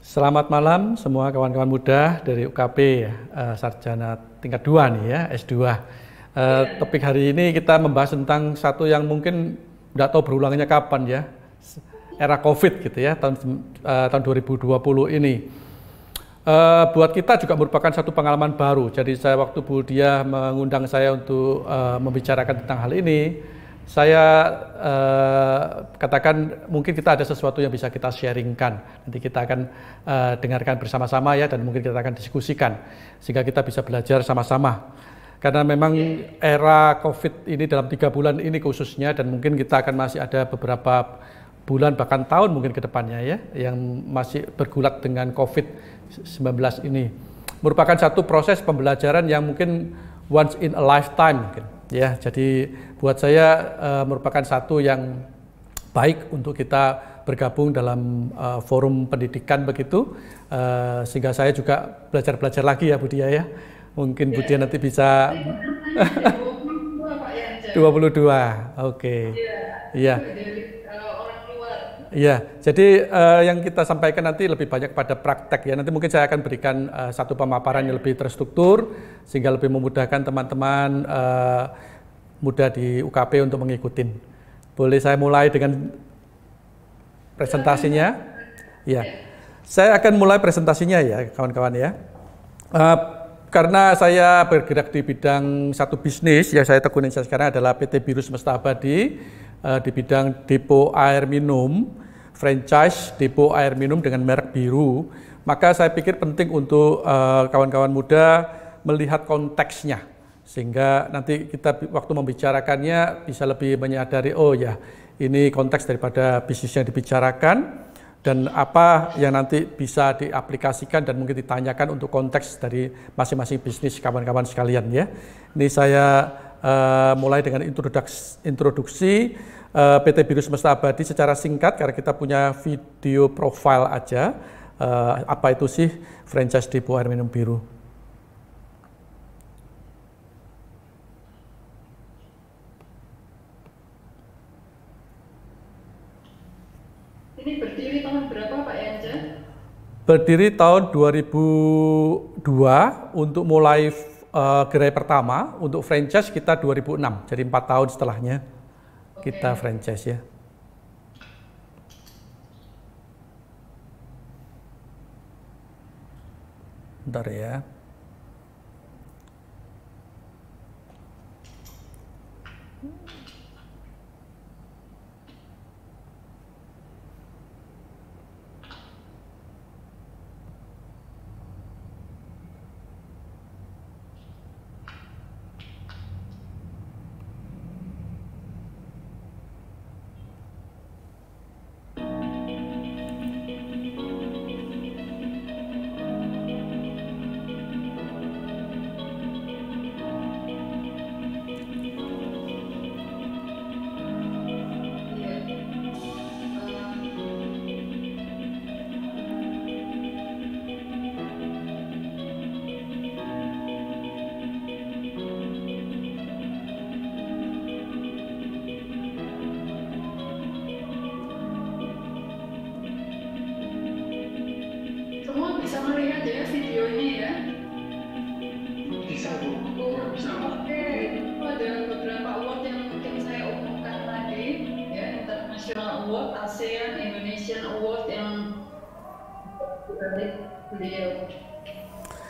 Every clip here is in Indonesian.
Selamat malam semua kawan-kawan muda dari UKP ya, Sarjana tingkat 2 nih ya, S2. Topik hari ini kita membahas tentang satu yang mungkin nggak tahu berulangnya kapan ya, era COVID gitu ya, tahun 2020 ini. Buat kita juga merupakan satu pengalaman baru. Jadi waktu Bu Dia mengundang saya untuk membicarakan tentang hal ini, saya katakan mungkin kita ada sesuatu yang bisa kita sharingkan. Nanti kita akan dengarkan bersama-sama ya, dan mungkin kita akan diskusikan sehingga kita bisa belajar sama-sama. Karena memang era COVID ini dalam 3 bulan ini khususnya, dan mungkin kita akan masih ada beberapa bulan bahkan tahun mungkin ke depannya ya, yang masih bergulat dengan COVID-19 ini. Merupakan satu proses pembelajaran yang mungkin once in a lifetime mungkin. Ya, jadi buat saya merupakan satu yang baik untuk kita bergabung dalam forum pendidikan begitu, sehingga saya juga belajar lagi ya Bu Dia ya. Mungkin Bu Dia nanti bisa 22, oke. Iya. Iya, jadi yang kita sampaikan nanti lebih banyak pada praktek ya. Nanti mungkin saya akan berikan satu pemaparan yang lebih terstruktur sehingga lebih memudahkan teman-teman muda di UKP untuk mengikuti. Boleh saya mulai dengan presentasinya? Ya, saya akan mulai presentasinya ya kawan-kawan ya. Karena saya bergerak di bidang satu bisnis yang saya tekuni sekarang adalah PT Biru Semesta Abadi, di bidang depo air minum, franchise depo air minum dengan merek Biru, maka saya pikir penting untuk kawan-kawan muda melihat konteksnya, sehingga nanti kita waktu membicarakannya bisa lebih menyadari, oh ya ini konteks daripada bisnis yang dibicarakan, dan apa yang nanti bisa diaplikasikan dan mungkin ditanyakan untuk konteks dari masing-masing bisnis kawan-kawan sekalian ya. Ini saya mulai dengan introduksi PT Biru Semesta Abadi secara singkat, karena kita punya video profile aja. Apa itu sih franchise depo air minum Biru? Ini berdiri tahun berapa Pak Yanja? Berdiri tahun 2002 untuk mulai gerai pertama. Untuk franchise kita 2006, jadi 4 tahun setelahnya kita franchise ya. Bentar ya. Semua bisa melihat ya videonya ya? Bisa Bu. Bisa. Oke, itu ada beberapa award yang mungkin saya umumkan tadi ya, International Award, ASEAN, Indonesian Award yang dari beliau.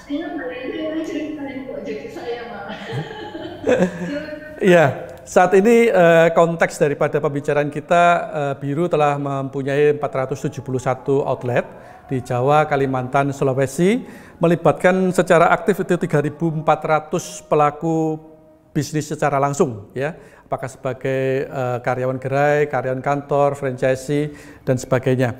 Saya boleh ceritain kok, jadi saya malah. Iya, saat ini konteks daripada pembicaraan kita, Biru telah mempunyai 471 outlet di Jawa, Kalimantan, Sulawesi, melibatkan secara aktif itu 3.400 pelaku bisnis secara langsung ya, apakah sebagai karyawan gerai, karyawan kantor, franchisee dan sebagainya.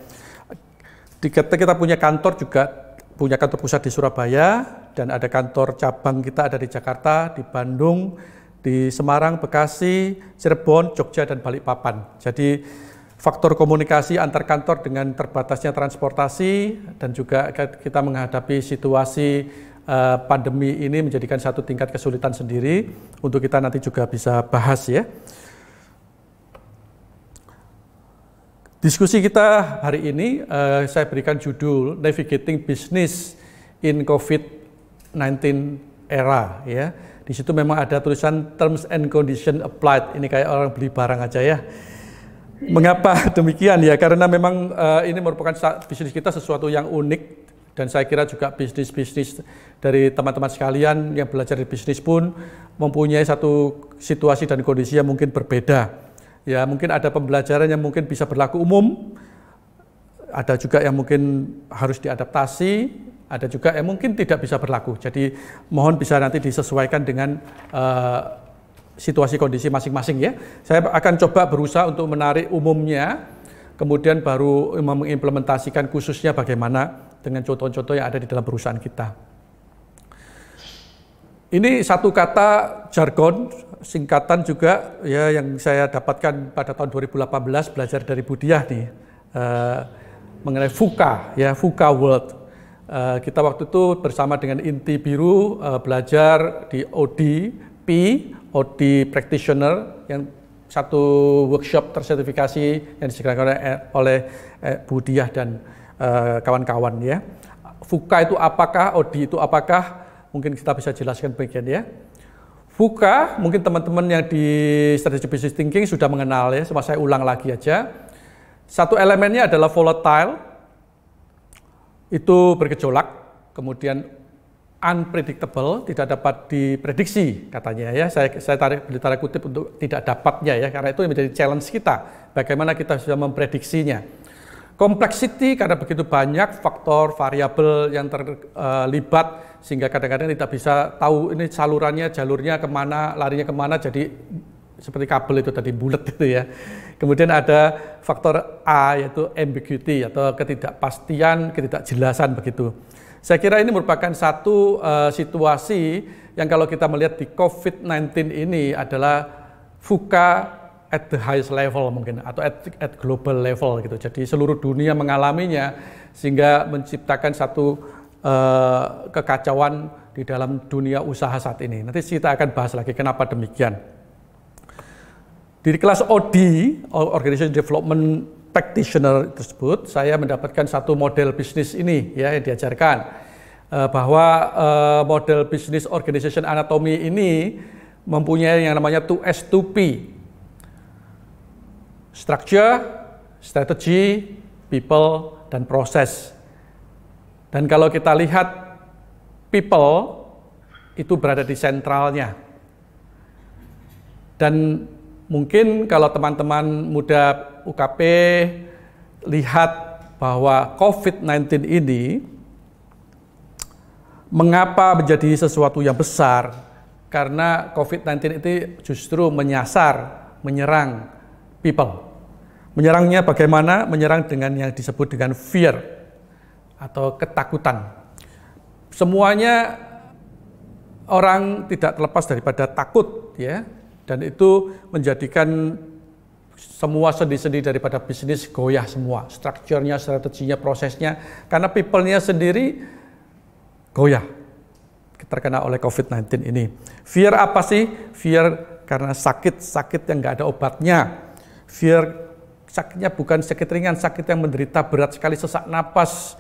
Kita punya kantor juga, punya kantor pusat di Surabaya, dan ada kantor cabang kita ada di Jakarta, di Bandung, di Semarang, Bekasi, Cirebon, Jogja, dan Balikpapan. Jadi faktor komunikasi antar kantor dengan terbatasnya transportasi, dan juga kita menghadapi situasi pandemi ini menjadikan satu tingkat kesulitan sendiri untuk kita nanti juga bisa bahas ya. Diskusi kita hari ini saya berikan judul Navigating Business in COVID-19 Era, ya. Di situ memang ada tulisan Terms and Condition Applied. Ini kayak orang beli barang aja ya. Mengapa demikian ya? Karena memang ini merupakan bisnis kita sesuatu yang unik, dan saya kira juga bisnis-bisnis dari teman-teman sekalian yang belajar di bisnis pun mempunyai satu situasi dan kondisi yang mungkin berbeda. Ya, mungkin ada pembelajaran yang mungkin bisa berlaku umum, ada juga yang mungkin harus diadaptasi, ada juga yang mungkin tidak bisa berlaku. Jadi mohon bisa nanti disesuaikan dengan situasi kondisi masing-masing ya. Saya akan coba berusaha untuk menarik umumnya, kemudian baru mengimplementasikan khususnya bagaimana dengan contoh-contoh yang ada di dalam perusahaan kita. Ini satu kata jargon, singkatan juga ya yang saya dapatkan pada tahun 2018 belajar dari Bu Diah nih mengenai VUCA ya, VUCA World. Kita waktu itu bersama dengan Inti Biru belajar di ODP, OD Practitioner, yang satu workshop tersertifikasi yang disediakan oleh Bu Diah dan kawan-kawan ya. VUCA itu apakah, OD itu apakah? Mungkin kita bisa jelaskan bagian ya. VUCA, mungkin teman-teman yang di Strategic Business Thinking sudah mengenal ya, cuma saya ulang lagi aja. Satu elemennya adalah volatile, itu bergejolak, kemudian unpredictable, tidak dapat diprediksi katanya ya. Saya tarik tanda kutip untuk tidak dapatnya ya, karena itu menjadi challenge kita, bagaimana kita bisa memprediksinya. Complexity, karena begitu banyak faktor variabel yang terlibat sehingga kadang-kadang tidak bisa tahu ini salurannya, jalurnya kemana, larinya kemana, jadi seperti kabel itu tadi bulat itu ya. Kemudian ada faktor A, yaitu ambiguity atau ketidakpastian, ketidakjelasan begitu. Saya kira ini merupakan satu situasi yang kalau kita melihat di COVID-19 ini adalah VUCA at the highest level mungkin, atau at global level gitu. Jadi seluruh dunia mengalaminya sehingga menciptakan satu kekacauan di dalam dunia usaha saat ini. Nanti kita akan bahas lagi kenapa demikian. Di kelas OD, Organization Development Practitioner tersebut, saya mendapatkan satu model bisnis ini ya yang diajarkan, bahwa model bisnis organization anatomy ini mempunyai yang namanya 2S2P. Structure, strategy, people, dan proses. Dan kalau kita lihat people itu berada di sentralnya. Dan mungkin kalau teman-teman muda UKP lihat bahwa COVID-19 ini mengapa menjadi sesuatu yang besar? Karena COVID-19 itu justru menyerang people. Menyerangnya bagaimana? Menyerang dengan yang disebut dengan fear atau ketakutan. Semuanya orang tidak terlepas daripada takut ya, dan itu menjadikan semua sendi-sendi daripada bisnis goyah semua, strukturnya, strateginya, prosesnya, karena people-nya sendiri goyah terkena oleh COVID-19 ini. Fear apa sih? Fear karena sakit yang nggak ada obatnya. Fear sakitnya bukan sakit ringan, sakit yang menderita berat sekali, sesak napas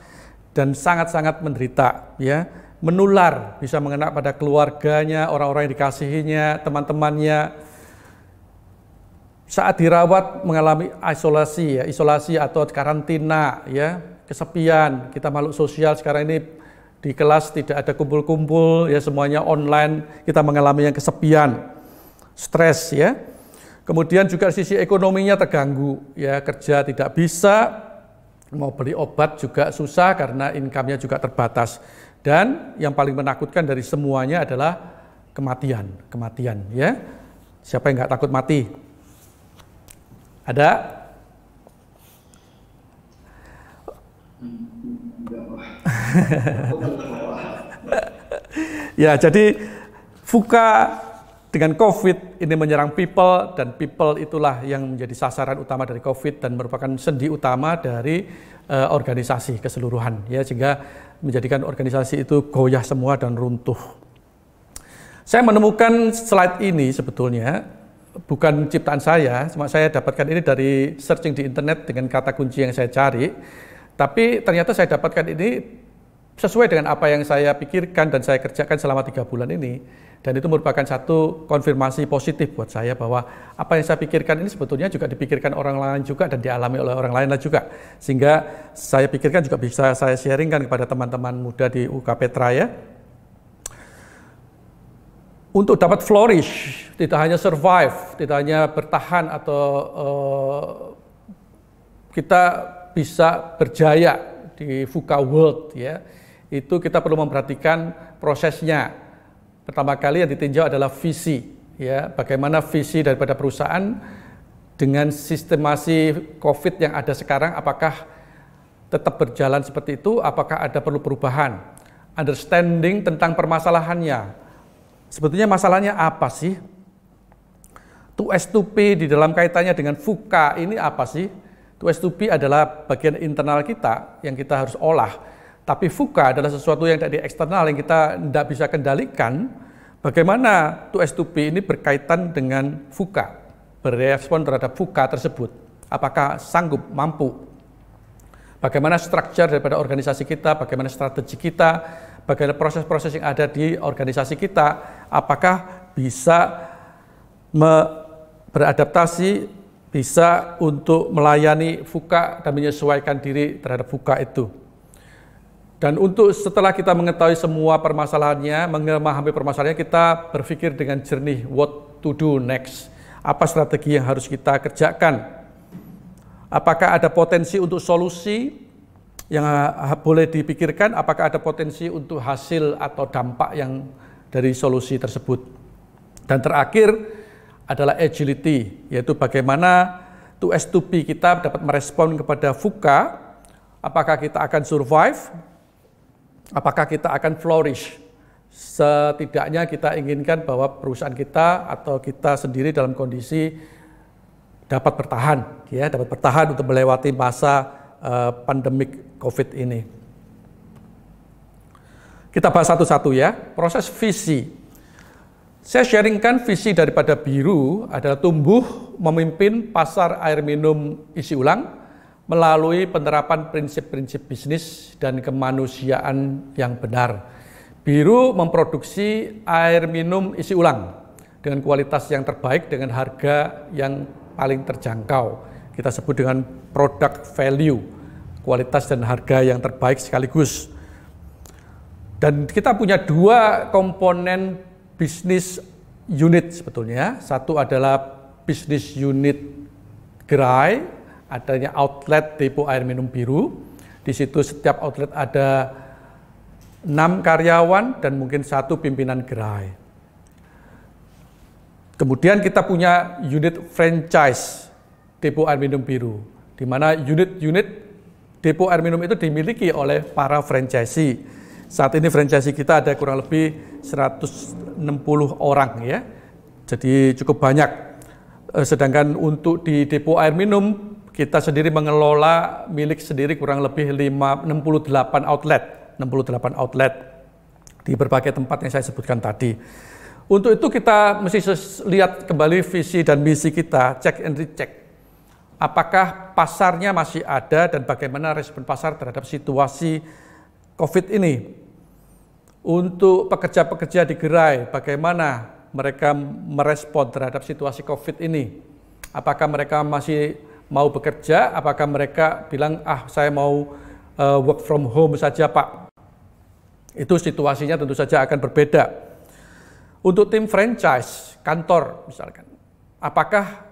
dan sangat-sangat menderita ya, menular, bisa mengena pada keluarganya, orang-orang yang dikasihinya, teman-temannya. Saat dirawat mengalami isolasi atau karantina ya, kesepian. Kita makhluk sosial sekarang ini di kelas tidak ada kumpul-kumpul ya, semuanya online, kita mengalami yang kesepian, stres ya. Kemudian juga sisi ekonominya terganggu, ya kerja tidak bisa, mau beli obat juga susah karena income-nya juga terbatas. Dan yang paling menakutkan dari semuanya adalah kematian, ya. Siapa yang nggak takut mati? Ada? Ya, jadi VUCA dengan COVID ini menyerang people, dan people itulah yang menjadi sasaran utama dari COVID dan merupakan sendi utama dari organisasi keseluruhan, ya, sehingga menjadikan organisasi itu goyah semua dan runtuh. Saya menemukan slide ini sebetulnya bukan ciptaan saya, cuma saya dapatkan ini dari searching di internet dengan kata kunci yang saya cari. Tapi ternyata saya dapatkan ini sesuai dengan apa yang saya pikirkan dan saya kerjakan selama 3 bulan ini. Dan itu merupakan satu konfirmasi positif buat saya bahwa apa yang saya pikirkan ini sebetulnya juga dipikirkan orang lain juga dan dialami oleh orang lain juga. Sehingga saya pikirkan juga bisa saya sharingkan kepada teman-teman muda di UK Petra ya. Untuk dapat flourish, tidak hanya survive, tidak hanya bertahan atau kita bisa berjaya di VUCA World ya. Itu kita perlu memperhatikan prosesnya. Pertama kali yang ditinjau adalah visi, ya, bagaimana visi daripada perusahaan dengan sistemasi COVID yang ada sekarang, apakah tetap berjalan seperti itu, apakah ada perlu perubahan, understanding tentang permasalahannya. Sebetulnya masalahnya apa sih? 2S2P di dalam kaitannya dengan VUCA ini apa sih? 2S2P adalah bagian internal kita yang kita harus olah. Tapi VUCA adalah sesuatu yang dari eksternal yang kita tidak bisa kendalikan. Bagaimana 2S2P ini berkaitan dengan VUCA, berespon terhadap VUCA tersebut. Apakah sanggup, mampu? Bagaimana struktur daripada organisasi kita, bagaimana strategi kita, bagaimana proses-proses yang ada di organisasi kita, apakah bisa beradaptasi, bisa untuk melayani VUCA dan menyesuaikan diri terhadap VUCA itu. Dan untuk setelah kita mengetahui semua permasalahannya, memahami permasalahannya, kita berpikir dengan jernih what to do next. Apa strategi yang harus kita kerjakan? Apakah ada potensi untuk solusi yang boleh dipikirkan? Apakah ada potensi untuk hasil atau dampak yang dari solusi tersebut? Dan terakhir adalah agility, yaitu bagaimana 2S2P kita dapat merespon kepada VUCA. Apakah kita akan survive? Apakah kita akan flourish? Setidaknya kita inginkan bahwa perusahaan kita atau kita sendiri dalam kondisi dapat bertahan, ya, dapat bertahan untuk melewati masa pandemik COVID ini. Kita bahas satu-satu ya. Proses visi. Saya sharingkan visi daripada Biru adalah tumbuh memimpin pasar air minum isi ulang melalui penerapan prinsip-prinsip bisnis dan kemanusiaan yang benar. Biru memproduksi air minum isi ulang dengan kualitas yang terbaik dengan harga yang paling terjangkau. Kita sebut dengan product value, kualitas dan harga yang terbaik sekaligus. Dan kita punya 2 komponen bisnis unit sebetulnya. Satu adalah bisnis unit gerai, adanya outlet depo air minum Biru. Di situ setiap outlet ada 6 karyawan dan mungkin 1 pimpinan gerai. Kemudian kita punya unit franchise depo air minum Biru, di mana unit-unit depo air minum itu dimiliki oleh para franchisee. Saat ini franchisee kita ada kurang lebih 160 orang ya, jadi cukup banyak. Sedangkan untuk di depo air minum kita sendiri mengelola milik sendiri kurang lebih 68 outlet di berbagai tempat yang saya sebutkan tadi. Untuk itu kita mesti lihat kembali visi dan misi kita, check and recheck. Apakah pasarnya masih ada dan bagaimana respon pasar terhadap situasi COVID ini? Untuk pekerja-pekerja di gerai, bagaimana mereka merespon terhadap situasi COVID ini? Apakah mereka masih mau bekerja, apakah mereka bilang, saya mau work from home saja Pak. Itu situasinya tentu saja akan berbeda. Untuk tim franchise, kantor misalkan, apakah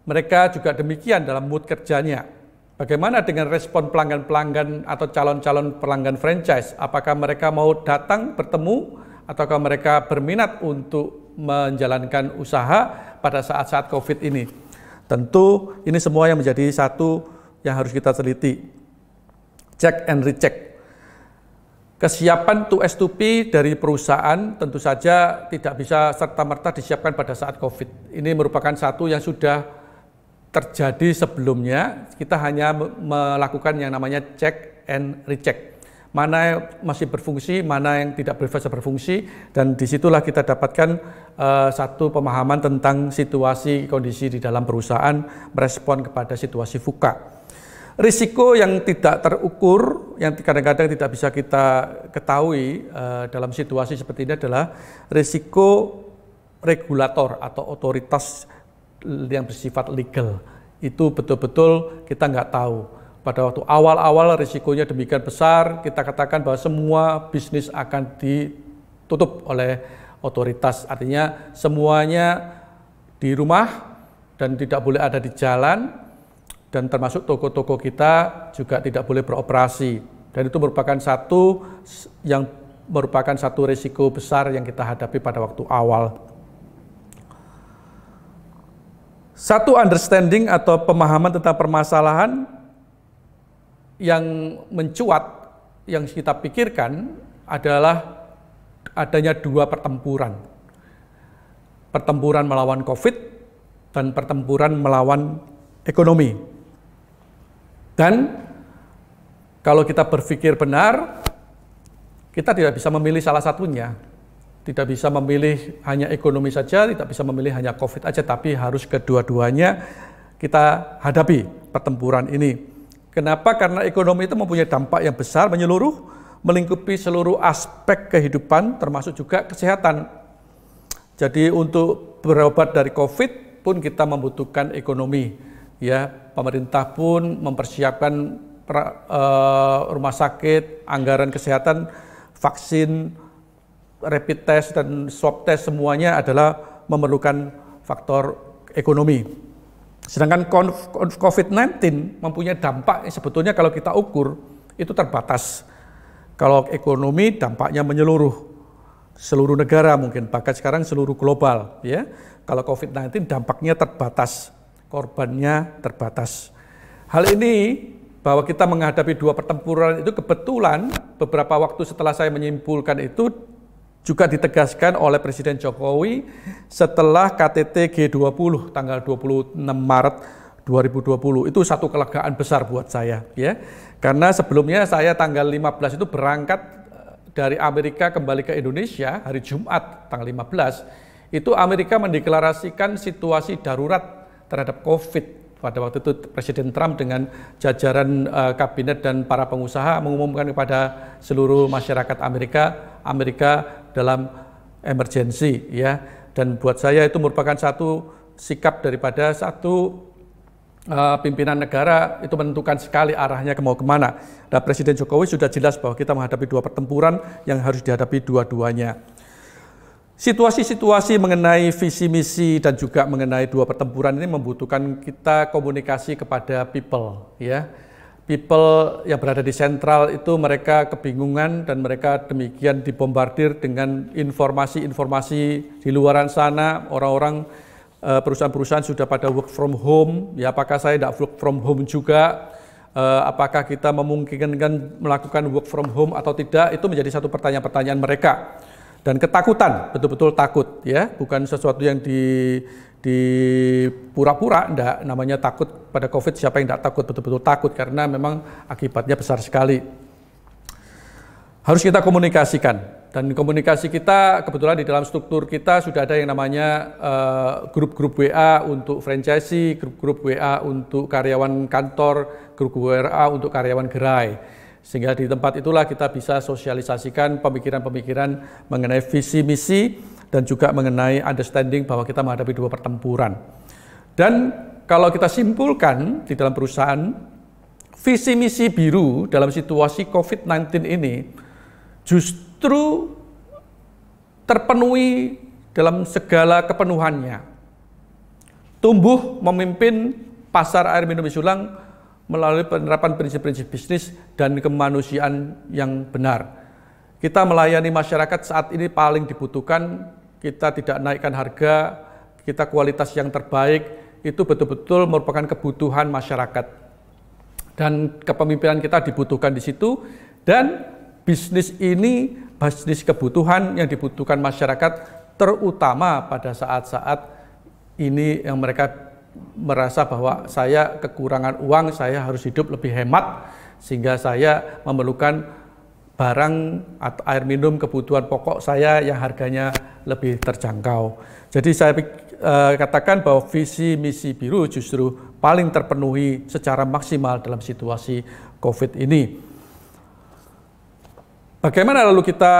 mereka juga demikian dalam mood kerjanya? Bagaimana dengan respon pelanggan-pelanggan atau calon-calon pelanggan franchise? Apakah mereka mau datang bertemu, ataukah mereka berminat untuk menjalankan usaha pada saat-saat COVID ini? Tentu ini semua yang menjadi satu yang harus kita teliti. Check and recheck. Kesiapan 2S2P dari perusahaan tentu saja tidak bisa serta-merta disiapkan pada saat COVID. Ini merupakan satu yang sudah terjadi sebelumnya. Kita hanya melakukan yang namanya check and recheck. mana yang masih berfungsi, mana yang tidak bisa berfungsi, dan disitulah kita dapatkan satu pemahaman tentang situasi kondisi di dalam perusahaan, merespon kepada situasi VUCA. Risiko yang tidak terukur, yang kadang-kadang tidak bisa kita ketahui dalam situasi seperti ini adalah risiko regulator atau otoritas yang bersifat legal. Itu betul-betul kita nggak tahu. Pada waktu awal-awal risikonya demikian besar, kita katakan bahwa semua bisnis akan ditutup oleh otoritas. Artinya semuanya di rumah dan tidak boleh ada di jalan, dan termasuk toko-toko kita juga tidak boleh beroperasi. Dan itu merupakan satu risiko besar yang kita hadapi pada waktu awal. Satu understanding atau pemahaman tentang permasalahan yang mencuat, yang kita pikirkan adalah adanya dua pertempuran. Pertempuran melawan COVID dan pertempuran melawan ekonomi. Dan kalau kita berpikir benar, kita tidak bisa memilih salah satunya. Tidak bisa memilih hanya ekonomi saja, tidak bisa memilih hanya COVID aja, tapi harus kedua-duanya kita hadapi pertempuran ini. Kenapa? Karena ekonomi itu mempunyai dampak yang besar, menyeluruh, melingkupi seluruh aspek kehidupan, termasuk juga kesehatan. Jadi untuk berobat dari COVID pun kita membutuhkan ekonomi. Ya, pemerintah pun mempersiapkan rumah sakit, anggaran kesehatan, vaksin, rapid test dan swab test, semuanya adalah memerlukan faktor ekonomi. Sedangkan COVID-19 mempunyai dampak sebetulnya kalau kita ukur itu terbatas. Kalau ekonomi dampaknya menyeluruh, seluruh negara mungkin, bahkan sekarang seluruh global. Ya, kalau COVID-19 dampaknya terbatas, korbannya terbatas. Hal ini bahwa kita menghadapi dua pertempuran itu kebetulan beberapa waktu setelah saya menyimpulkan itu juga ditegaskan oleh Presiden Jokowi setelah KTT G20 tanggal 26 Maret 2020. Itu satu kelegaan besar buat saya, ya. Karena sebelumnya saya tanggal 15 itu berangkat dari Amerika kembali ke Indonesia hari Jumat tanggal 15. Itu Amerika mendeklarasikan situasi darurat terhadap COVID. Pada waktu itu Presiden Trump dengan jajaran kabinet dan para pengusaha mengumumkan kepada seluruh masyarakat Amerika dalam emergensi, ya. Dan buat saya itu merupakan satu sikap daripada satu pimpinan negara, itu menentukan sekali arahnya mau kemana. Dan Presiden Jokowi sudah jelas bahwa kita menghadapi dua pertempuran yang harus dihadapi dua-duanya. Situasi-situasi mengenai visi misi dan juga mengenai dua pertempuran ini membutuhkan kita komunikasi kepada people, ya. People yang berada di sentral itu mereka kebingungan dan mereka demikian dibombardir dengan informasi-informasi di luaran sana. Orang-orang perusahaan-perusahaan sudah pada work from home, ya, apakah saya tidak work from home juga? Apakah kita memungkinkan melakukan work from home atau tidak? Itu menjadi satu pertanyaan-pertanyaan mereka. Dan ketakutan, betul-betul takut, ya, bukan sesuatu yang di pura-pura, enggak. Namanya takut pada COVID, siapa yang enggak takut, betul-betul takut karena memang akibatnya besar sekali. Harus kita komunikasikan, dan komunikasi kita kebetulan di dalam struktur kita sudah ada yang namanya grup-grup WA untuk franchisee, grup-grup WA untuk karyawan kantor, grup WA untuk karyawan gerai. Sehingga di tempat itulah kita bisa sosialisasikan pemikiran-pemikiran mengenai visi misi dan juga mengenai understanding bahwa kita menghadapi dua pertempuran. Dan kalau kita simpulkan di dalam perusahaan, visi misi biru dalam situasi COVID-19 ini justru terpenuhi dalam segala kepenuhannya. Tumbuh memimpin pasar air minum Isulang melalui penerapan prinsip-prinsip bisnis dan kemanusiaan yang benar. Kita melayani masyarakat saat ini paling dibutuhkan, kita tidak naikkan harga, kita kualitas yang terbaik, itu betul-betul merupakan kebutuhan masyarakat. Dan kepemimpinan kita dibutuhkan di situ, dan bisnis ini bisnis kebutuhan yang dibutuhkan masyarakat, terutama pada saat-saat ini yang mereka merasa bahwa saya kekurangan uang, saya harus hidup lebih hemat, sehingga saya memerlukan barang atau air minum kebutuhan pokok saya yang harganya lebih terjangkau. Jadi saya katakan bahwa visi misi biru justru paling terpenuhi secara maksimal dalam situasi COVID ini. Bagaimana lalu kita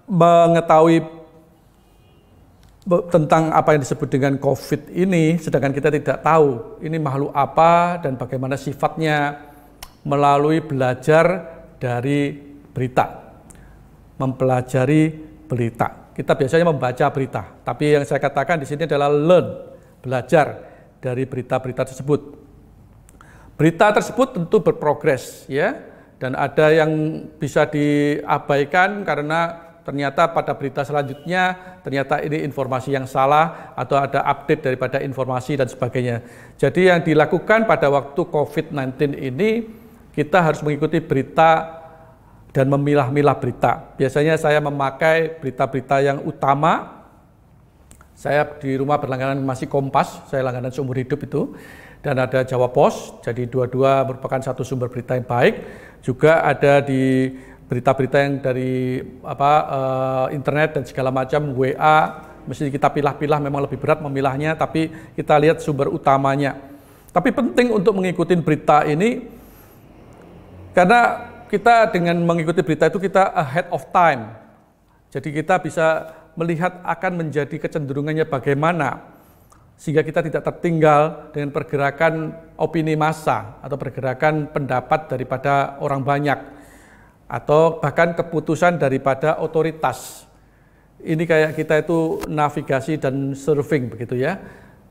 mengetahui tentang apa yang disebut dengan COVID ini, sedangkan kita tidak tahu ini makhluk apa dan bagaimana sifatnya? Melalui belajar dari berita, mempelajari berita. Kita biasanya membaca berita, tapi yang saya katakan di sini adalah learn, belajar dari berita-berita tersebut. Berita tersebut tentu berprogres, ya, dan ada yang bisa diabaikan karena ternyata pada berita selanjutnya ternyata ini informasi yang salah atau ada update daripada informasi dan sebagainya. Jadi yang dilakukan pada waktu COVID-19 ini, kita harus mengikuti berita dan memilah-milah berita. Biasanya saya memakai berita-berita yang utama. Saya di rumah berlangganan masih Kompas, saya langganan seumur hidup itu. Dan ada Jawa Post, jadi dua-dua merupakan satu sumber berita yang baik. Juga ada di berita-berita yang dari internet dan segala macam, WA, mesti kita pilah-pilah, memang lebih berat memilahnya, tapi kita lihat sumber utamanya. Tapi penting untuk mengikuti berita ini, karena kita dengan mengikuti berita itu kita ahead of time. Jadi kita bisa melihat akan menjadi kecenderungannya bagaimana, sehingga kita tidak tertinggal dengan pergerakan opini massa atau pergerakan pendapat daripada orang banyak, atau bahkan keputusan daripada otoritas. Ini kayak kita itu navigasi dan surfing begitu ya.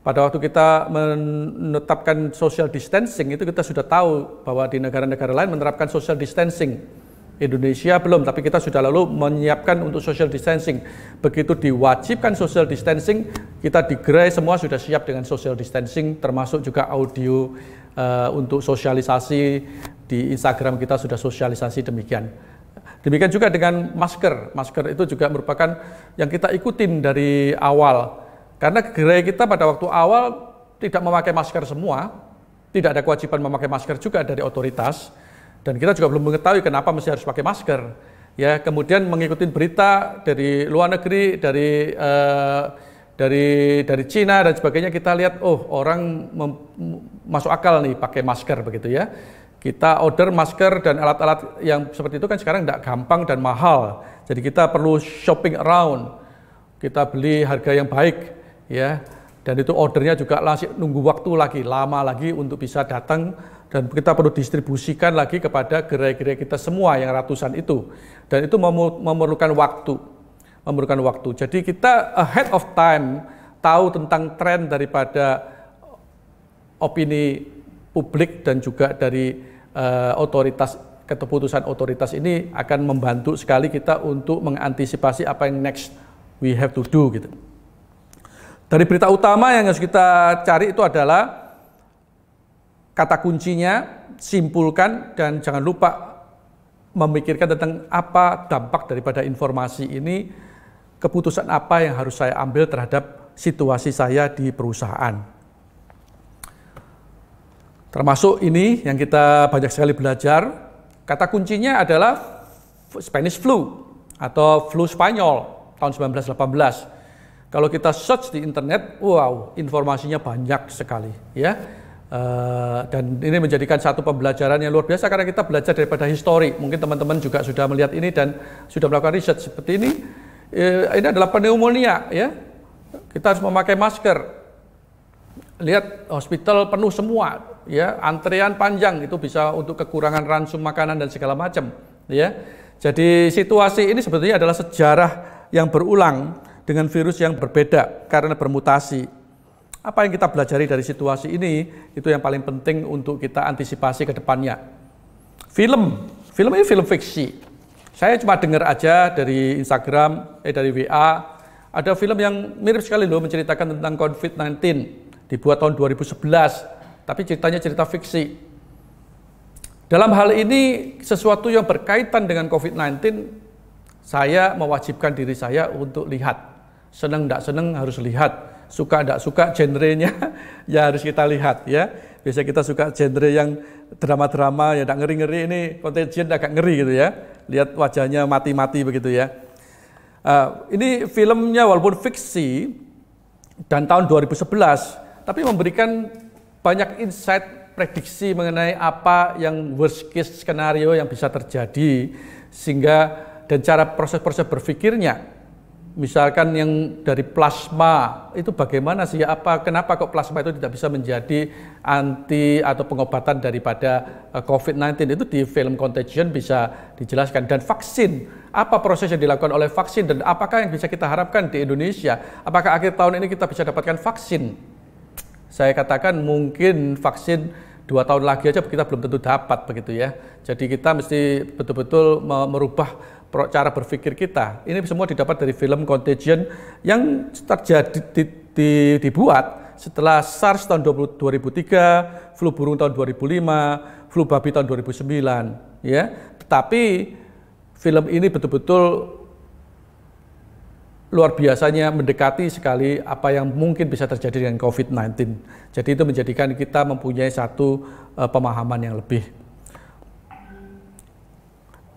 Pada waktu kita menetapkan social distancing, itu kita sudah tahu bahwa di negara-negara lain menerapkan social distancing. Indonesia belum, tapi kita sudah lalu menyiapkan untuk social distancing. Begitu diwajibkan social distancing, kita di gerai semua sudah siap dengan social distancing, termasuk juga audio untuk sosialisasi di Instagram kita sudah sosialisasi demikian. Demikian juga dengan masker. Masker itu juga merupakan yang kita ikutin dari awal. Karena gerai kita pada waktu awal tidak memakai masker semua, tidak ada kewajiban memakai masker juga dari otoritas, dan kita juga belum mengetahui kenapa mesti harus pakai masker. Ya, kemudian mengikuti berita dari luar negeri, dari Cina dan sebagainya, kita lihat orang masuk akal nih pakai masker begitu ya. Kita order masker dan alat-alat yang seperti itu kan sekarang tidak gampang dan mahal. Jadi kita perlu shopping around, kita beli harga yang baik. Ya, dan itu ordernya juga masih nunggu waktu lagi, lama lagi untuk bisa datang, dan kita perlu distribusikan lagi kepada gerai-gerai kita semua yang ratusan itu, dan itu memerlukan waktu. Jadi kita ahead of time tahu tentang tren daripada opini publik dan juga dari otoritas, keputusan otoritas ini akan membantu sekali kita untuk mengantisipasi apa yang next we have to do gitu. Dari berita utama yang harus kita cari itu adalah kata kuncinya, simpulkan, dan jangan lupa memikirkan tentang apa dampak daripada informasi ini, keputusan apa yang harus saya ambil terhadap situasi saya di perusahaan. Termasuk ini yang kita banyak sekali belajar, kata kuncinya adalah Spanish flu atau flu Spanyol tahun 1918. Kalau kita search di internet, wow, informasinya banyak sekali, ya. Dan ini menjadikan satu pembelajaran yang luar biasa karena kita belajar daripada histori. Mungkin teman-teman juga sudah melihat ini dan sudah melakukan riset seperti ini. Ini adalah pneumonia, ya. Kita harus memakai masker. Lihat hospital penuh semua, ya. Antrean panjang, itu bisa untuk kekurangan ransum makanan dan segala macam, ya. Jadi situasi ini sebetulnya adalah sejarah yang berulang dengan virus yang berbeda karena bermutasi. Apa yang kita pelajari dari situasi ini, itu yang paling penting untuk kita antisipasi ke depannya. Film ini film fiksi. Saya cuma dengar aja dari Instagram, dari WA, ada film yang mirip sekali loh menceritakan tentang COVID-19, dibuat tahun 2011, tapi ceritanya cerita fiksi. Dalam hal ini, sesuatu yang berkaitan dengan COVID-19, saya mewajibkan diri saya untuk lihat. Senang tidak senang harus lihat, suka tidak suka genrenya ya harus kita lihat ya. Biasa kita suka genre yang drama-drama ya tidak ngeri-ngeri, ini Contagion agak ngeri gitu ya. lihat wajahnya mati-mati begitu ya. Ini filmnya walaupun fiksi dan tahun 2011, tapi memberikan banyak insight prediksi mengenai apa yang worst case skenario yang bisa terjadi, sehingga dan cara proses-proses berpikirnya. Misalkan yang dari plasma itu bagaimana sih? Kenapa kok plasma itu tidak bisa menjadi anti atau pengobatan daripada COVID-19? Itu di film Contagion bisa dijelaskan. Dan vaksin, apa proses yang dilakukan oleh vaksin dan apakah yang bisa kita harapkan di Indonesia? Apakah akhir tahun ini kita bisa dapatkan vaksin? Saya katakan mungkin vaksin 2 tahun lagi aja kita belum tentu dapat begitu ya. Jadi kita mesti betul-betul merubah cara berpikir kita. Ini semua didapat dari film Contagion yang dibuat setelah SARS tahun 2003, flu burung tahun 2005, flu babi tahun 2009 ya. Tetapi film ini betul-betul luar biasanya mendekati sekali apa yang mungkin bisa terjadi dengan COVID-19. Jadi itu menjadikan kita mempunyai satu pemahaman yang lebih.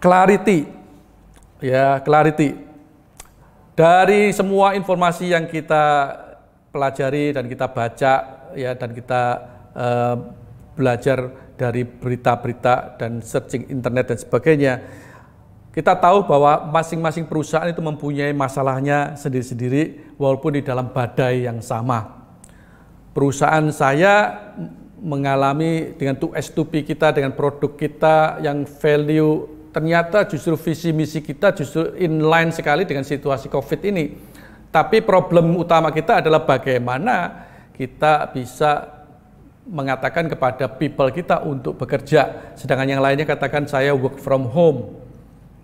Clarity. Ya, clarity. Dari semua informasi yang kita pelajari dan kita baca ya, dan kita belajar dari berita-berita dan searching internet dan sebagainya, kita tahu bahwa masing-masing perusahaan itu mempunyai masalahnya sendiri-sendiri walaupun di dalam badai yang sama. Perusahaan saya mengalami dengan 2S2P kita, dengan produk kita yang value, ternyata justru visi misi kita justru inline sekali dengan situasi COVID ini. Tapi problem utama kita adalah bagaimana kita bisa mengatakan kepada people kita untuk bekerja. Sedangkan yang lainnya katakan saya work from home.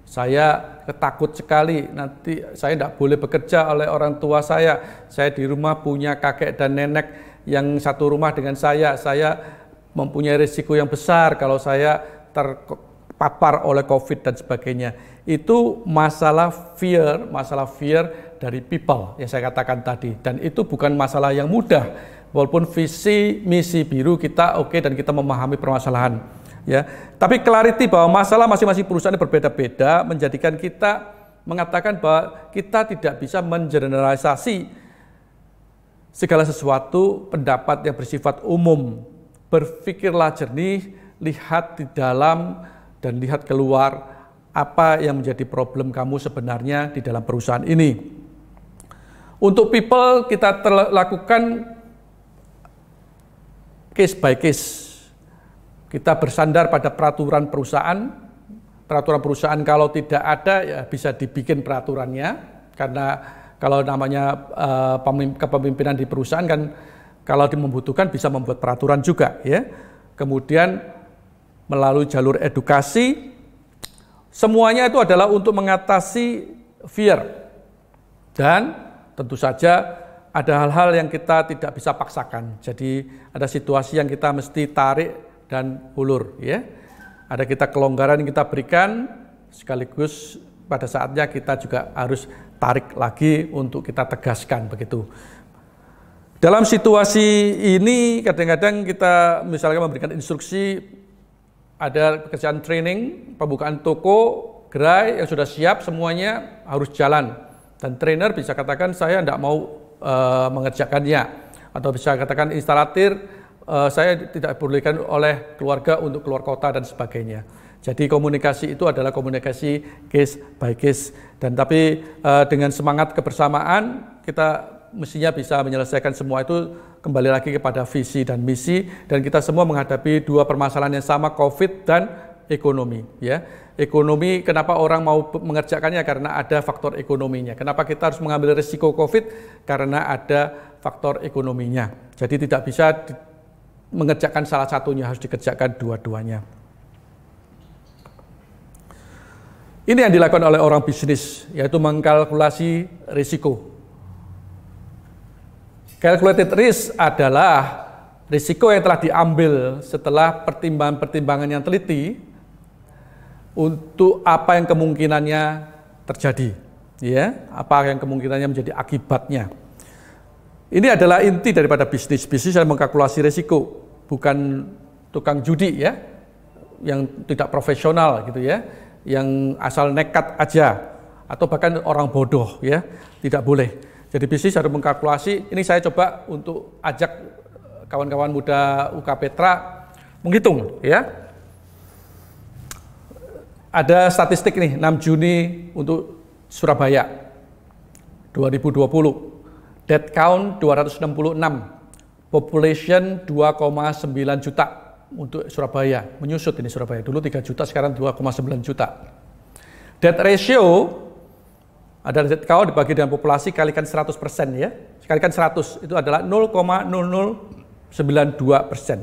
Saya takut sekali nanti saya tidak boleh bekerja oleh orang tua saya. Saya di rumah punya kakek dan nenek yang satu rumah dengan saya. Saya mempunyai risiko yang besar kalau saya terpapar oleh COVID dan sebagainya. Itu masalah fear dari people yang saya katakan tadi. Dan itu bukan masalah yang mudah. Walaupun visi misi biru kita oke dan kita memahami permasalahan. Ya, tapi clarity bahwa masalah masing-masing perusahaan berbeda-beda menjadikan kita mengatakan bahwa kita tidak bisa mengeneralisasi segala sesuatu pendapat yang bersifat umum. Berpikirlah jernih, lihat di dalam dan lihat keluar apa yang menjadi problem kamu sebenarnya di dalam perusahaan ini. Untuk people kita lakukan case by case. Kita bersandar pada peraturan perusahaan. Peraturan perusahaan kalau tidak ada ya bisa dibikin peraturannya. Karena kalau namanya kepemimpinan di perusahaan kan kalau membutuhkan bisa membuat peraturan juga ya. Kemudian melalui jalur edukasi, semuanya itu adalah untuk mengatasi fear. Dan tentu saja ada hal-hal yang kita tidak bisa paksakan. Jadi ada situasi yang kita mesti tarik dan ulur ya. Ada kita kelonggaran yang kita berikan, sekaligus pada saatnya kita juga harus tarik lagi untuk kita tegaskan begitu. Dalam situasi ini kadang-kadang kita misalnya memberikan instruksi, ada pekerjaan training, pembukaan toko, gerai yang sudah siap semuanya harus jalan. Dan trainer bisa katakan saya tidak mau mengerjakannya. Atau bisa katakan instalatir, saya tidak diperbolehkan oleh keluarga untuk keluar kota dan sebagainya. Jadi komunikasi itu adalah komunikasi case by case. Dan tapi dengan semangat kebersamaan kita mestinya bisa menyelesaikan semua itu kembali lagi kepada visi dan misi, dan kita semua menghadapi dua permasalahan yang sama, COVID dan ekonomi ya. Ekonomi, kenapa orang mau mengerjakannya? Karena ada faktor ekonominya. Kenapa kita harus mengambil risiko COVID? Karena ada faktor ekonominya. Jadi tidak bisa mengerjakan salah satunya, harus dikerjakan dua-duanya. Ini yang dilakukan oleh orang bisnis, yaitu mengkalkulasi risiko. Calculated risk adalah risiko yang telah diambil setelah pertimbangan-pertimbangan yang teliti untuk apa yang kemungkinannya terjadi, ya, apa yang kemungkinannya menjadi akibatnya. Ini adalah inti daripada bisnis. Bisnis yang mengkalkulasi risiko, bukan tukang judi ya, yang tidak profesional gitu ya. yang asal nekat aja atau bahkan orang bodoh ya, tidak boleh. Jadi bisnis harus mengkalkulasi. Ini saya coba untuk ajak kawan-kawan muda UK Petra menghitung ya. Ada statistik nih 6 Juni untuk Surabaya 2020. Death count 266. Population 2,9 juta untuk Surabaya. Menyusut ini Surabaya. Dulu 3 juta, sekarang 2,9 juta. Death ratio ada death count dibagi dengan populasi kalikan 100% ya. Kalikan 100 itu adalah 0,0092%.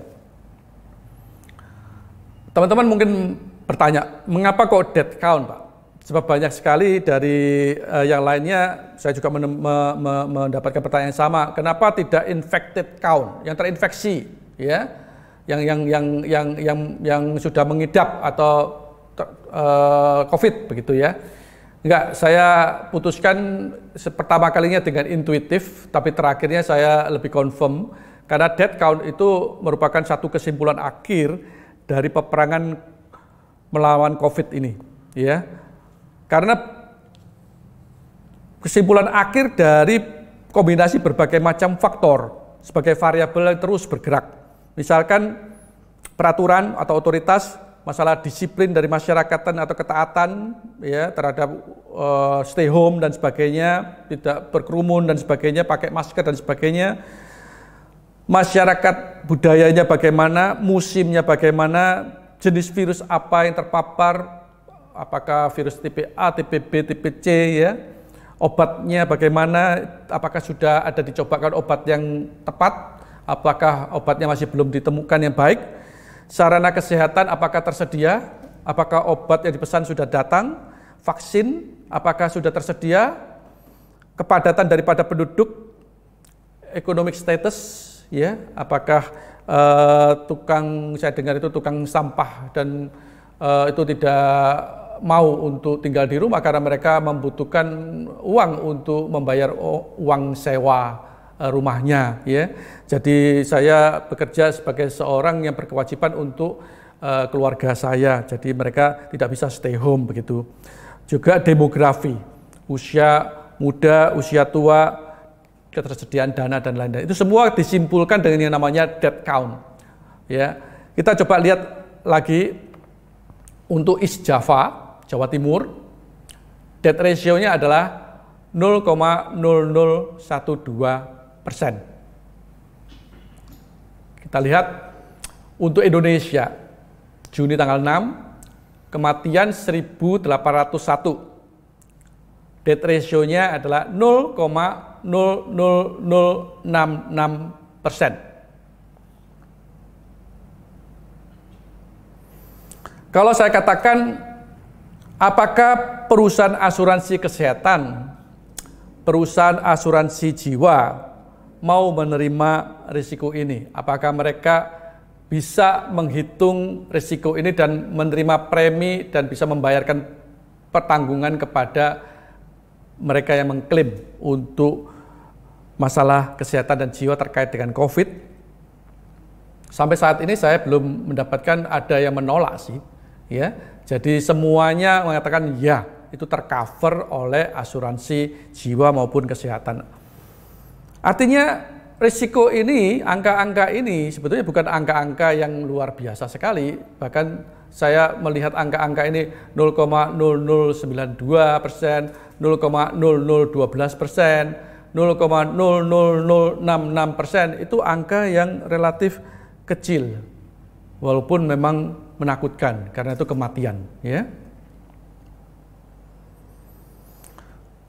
Teman-teman mungkin bertanya, mengapa kok death count, Pak? Sebab banyak sekali dari yang lainnya, saya juga mendapatkan pertanyaan yang sama. Kenapa tidak infected count, yang terinfeksi, ya, yang sudah mengidap atau COVID begitu ya? Enggak, saya putuskan pertama kalinya dengan intuitif, tapi terakhirnya saya lebih confirm karena death count itu merupakan satu kesimpulan akhir dari peperangan melawan COVID ini, ya. Karena kesimpulan akhir dari kombinasi berbagai macam faktor sebagai variabel yang terus bergerak. Misalkan peraturan atau otoritas, masalah disiplin dari masyarakatan atau ketaatan ya terhadap stay home dan sebagainya, tidak berkerumun dan sebagainya, pakai masker dan sebagainya. Masyarakat budayanya bagaimana, musimnya bagaimana, jenis virus apa yang terpapar, apakah virus tipe A, tipe B, tipe C ya, obatnya bagaimana, apakah sudah ada dicobakan obat yang tepat, apakah obatnya masih belum ditemukan yang baik, sarana kesehatan apakah tersedia, apakah obat yang dipesan sudah datang, vaksin apakah sudah tersedia, kepadatan daripada penduduk, economic status ya, apakah tukang, saya dengar itu tukang sampah dan itu tidak mau untuk tinggal di rumah karena mereka membutuhkan uang untuk membayar uang sewa rumahnya ya. Jadi saya bekerja sebagai seorang yang berkewajiban untuk keluarga saya. Jadi mereka tidak bisa stay home begitu. Juga demografi, usia muda, usia tua, ketersediaan dana dan lain-lain. Itu semua disimpulkan dengan yang namanya death count. Ya, kita coba lihat lagi untuk East Java, Jawa Timur, death ratio-nya adalah 0,0012%. Kita lihat untuk Indonesia, Juni tanggal 6, kematian 1.801. Death ratio-nya adalah 0,00066%. Kalau saya katakan, apakah perusahaan asuransi kesehatan, perusahaan asuransi jiwa mau menerima risiko ini? Apakah mereka bisa menghitung risiko ini dan menerima premi dan bisa membayarkan pertanggungan kepada mereka yang mengklaim untuk masalah kesehatan dan jiwa terkait dengan COVID? Sampai saat ini saya belum mendapatkan ada yang menolak sih, ya. Jadi semuanya mengatakan ya, itu tercover oleh asuransi jiwa maupun kesehatan. Artinya risiko ini, angka-angka ini sebetulnya bukan angka-angka yang luar biasa sekali. Bahkan saya melihat angka-angka ini 0,0092%, 0,0012%, 0,00066%, itu angka yang relatif kecil, walaupun memang menakutkan karena itu kematian. Ya.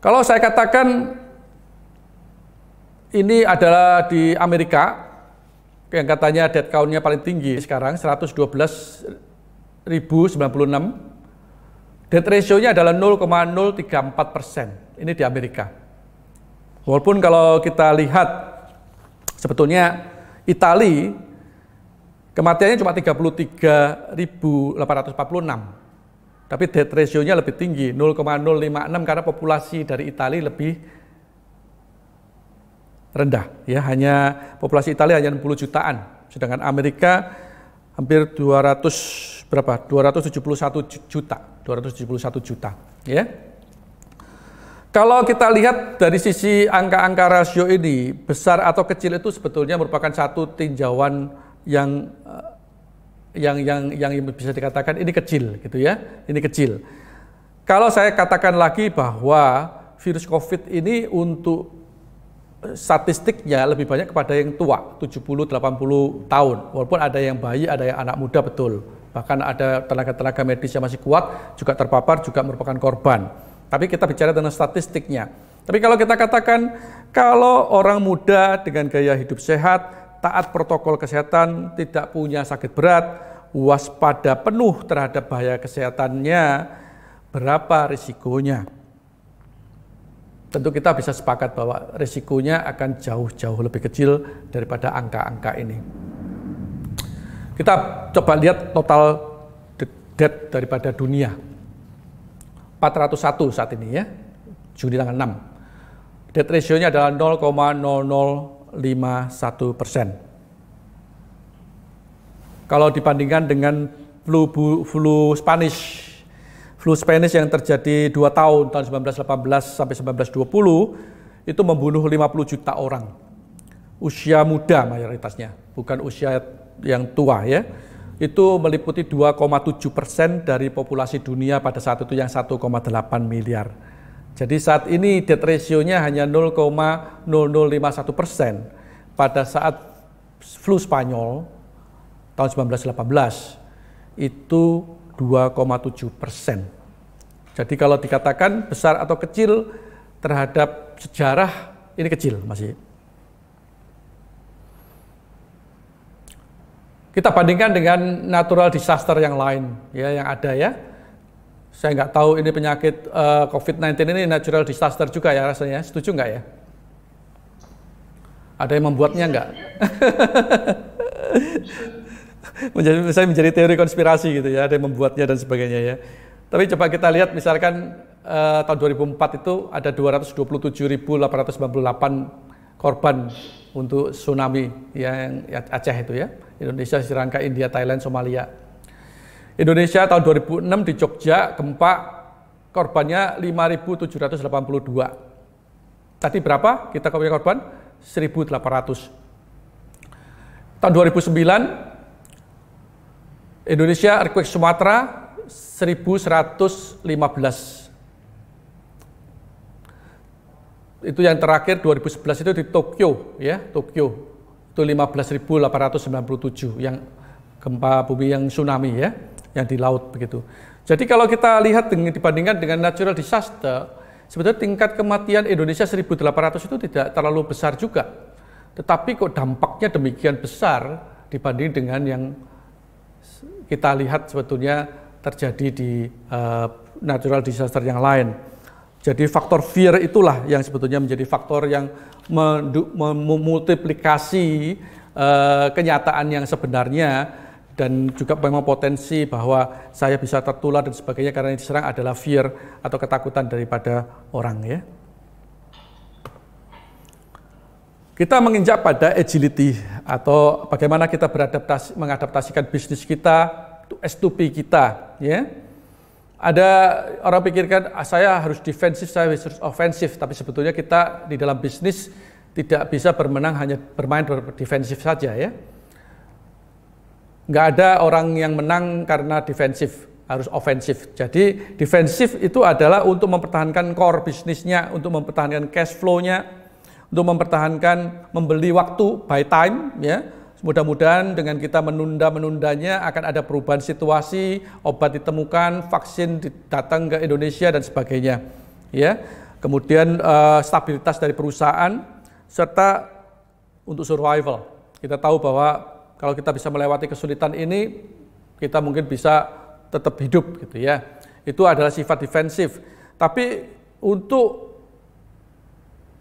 Kalau saya katakan ini adalah di Amerika, yang katanya death count-nya paling tinggi sekarang 112.096. Death ratio-nya adalah 0,034%. Ini di Amerika. Walaupun kalau kita lihat sebetulnya Italia kematiannya cuma 33.846. Tapi death ratio-nya lebih tinggi, 0,056, karena populasi dari Italia lebih rendah, ya, hanya populasi Italia hanya 60 jutaan, sedangkan Amerika hampir 271 juta, ya. Kalau kita lihat dari sisi angka-angka rasio ini, besar atau kecil itu sebetulnya merupakan satu tinjauan yang bisa dikatakan ini kecil, gitu ya. Ini kecil. Kalau saya katakan lagi bahwa virus COVID ini untuk statistiknya lebih banyak kepada yang tua, 70-80 tahun. Walaupun ada yang bayi, ada yang anak muda, betul. Bahkan ada tenaga-tenaga medis yang masih kuat, juga terpapar, juga merupakan korban. Tapi kita bicara tentang statistiknya. Tapi kalau kita katakan, kalau orang muda dengan gaya hidup sehat, taat protokol kesehatan, tidak punya sakit berat, waspada penuh terhadap bahaya kesehatannya, berapa risikonya? Tentu kita bisa sepakat bahwa risikonya akan jauh-jauh lebih kecil daripada angka-angka ini. Kita coba lihat total death daripada dunia. 401 saat ini ya, Juni tanggal 6. Death ratio-nya adalah 0,0051%. Kalau dibandingkan dengan flu Spanish yang terjadi 2 tahun 1918 sampai 1920 itu membunuh 50 juta orang. Usia muda mayoritasnya, bukan usia yang tua ya. Itu meliputi 2,7% dari populasi dunia pada saat itu yang 1,8 miliar. Jadi saat ini death ratio-nya hanya 0,0051%. Pada saat flu Spanyol tahun 1918 itu 2,7%. Jadi kalau dikatakan besar atau kecil terhadap sejarah, ini kecil masih. Kita bandingkan dengan natural disaster yang lain ya yang ada ya. Saya nggak tahu ini penyakit COVID-19 ini natural disaster juga ya rasanya. Setuju nggak ya? Ada yang membuatnya nggak? Saya menjadi teori konspirasi gitu ya, ada yang membuatnya dan sebagainya ya. Tapi coba kita lihat misalkan tahun 2004 itu ada 227.898 korban untuk tsunami yang Aceh itu ya. Indonesia, Sri Lanka, India, Thailand, Somalia. Indonesia tahun 2006 di Jogja gempa korbannya 5.782. Tadi berapa kita punya korban? 1.800. Tahun 2009 Indonesia earthquake Sumatera 1.115. Itu yang terakhir 2011 itu di Tokyo ya, Tokyo. Itu 15.897 yang gempa bumi yang tsunami ya, yang di laut begitu. Jadi kalau kita lihat dibandingkan dengan natural disaster, sebetulnya tingkat kematian Indonesia 1.800 itu tidak terlalu besar juga. Tetapi kok dampaknya demikian besar dibanding dengan yang kita lihat sebetulnya terjadi di natural disaster yang lain. Jadi faktor fear itulah yang sebetulnya menjadi faktor yang memultiplikasi kenyataan yang sebenarnya, dan juga memang potensi bahwa saya bisa tertular dan sebagainya karena yang diserang adalah fear atau ketakutan daripada orang ya. Kita menginjak pada agility atau bagaimana kita mengadaptasikan bisnis kita, S2P kita ya. Ada orang pikirkan saya harus defensif, saya harus ofensif, tapi sebetulnya kita di dalam bisnis tidak bisa hanya bermain defensif saja ya. Nggak ada orang yang menang karena defensif, harus ofensif. Jadi defensif itu adalah untuk mempertahankan core bisnisnya, untuk mempertahankan cash flow-nya, untuk mempertahankan membeli waktu, buy time ya. Mudah-mudahan dengan kita menunda-menundanya akan ada perubahan situasi, obat ditemukan, vaksin datang ke Indonesia dan sebagainya. Ya. Kemudian stabilitas dari perusahaan serta untuk survival. Kita tahu bahwa kalau kita bisa melewati kesulitan ini, kita mungkin bisa tetap hidup gitu ya. Itu adalah sifat defensif. Tapi untuk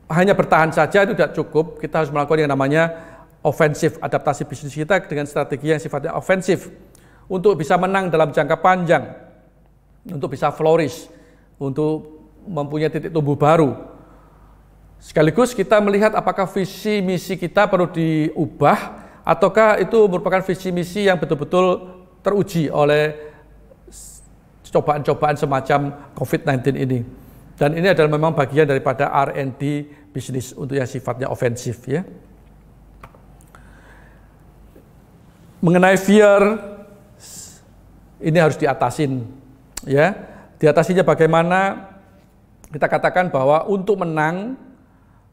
hanya bertahan saja itu tidak cukup, kita harus melakukan yang namanya ofensif, adaptasi bisnis kita dengan strategi yang sifatnya ofensif untuk bisa menang dalam jangka panjang, untuk bisa flourish, untuk mempunyai titik tumbuh baru. Sekaligus kita melihat apakah visi misi kita perlu diubah ataukah itu merupakan visi misi yang betul-betul teruji oleh cobaan-cobaan semacam COVID-19 ini. Dan ini adalah memang bagian daripada R&D bisnis untuk yang sifatnya ofensif ya. Mengenai fear, ini harus diatasin ya. Diatasinya bagaimana? Kita katakan bahwa untuk menang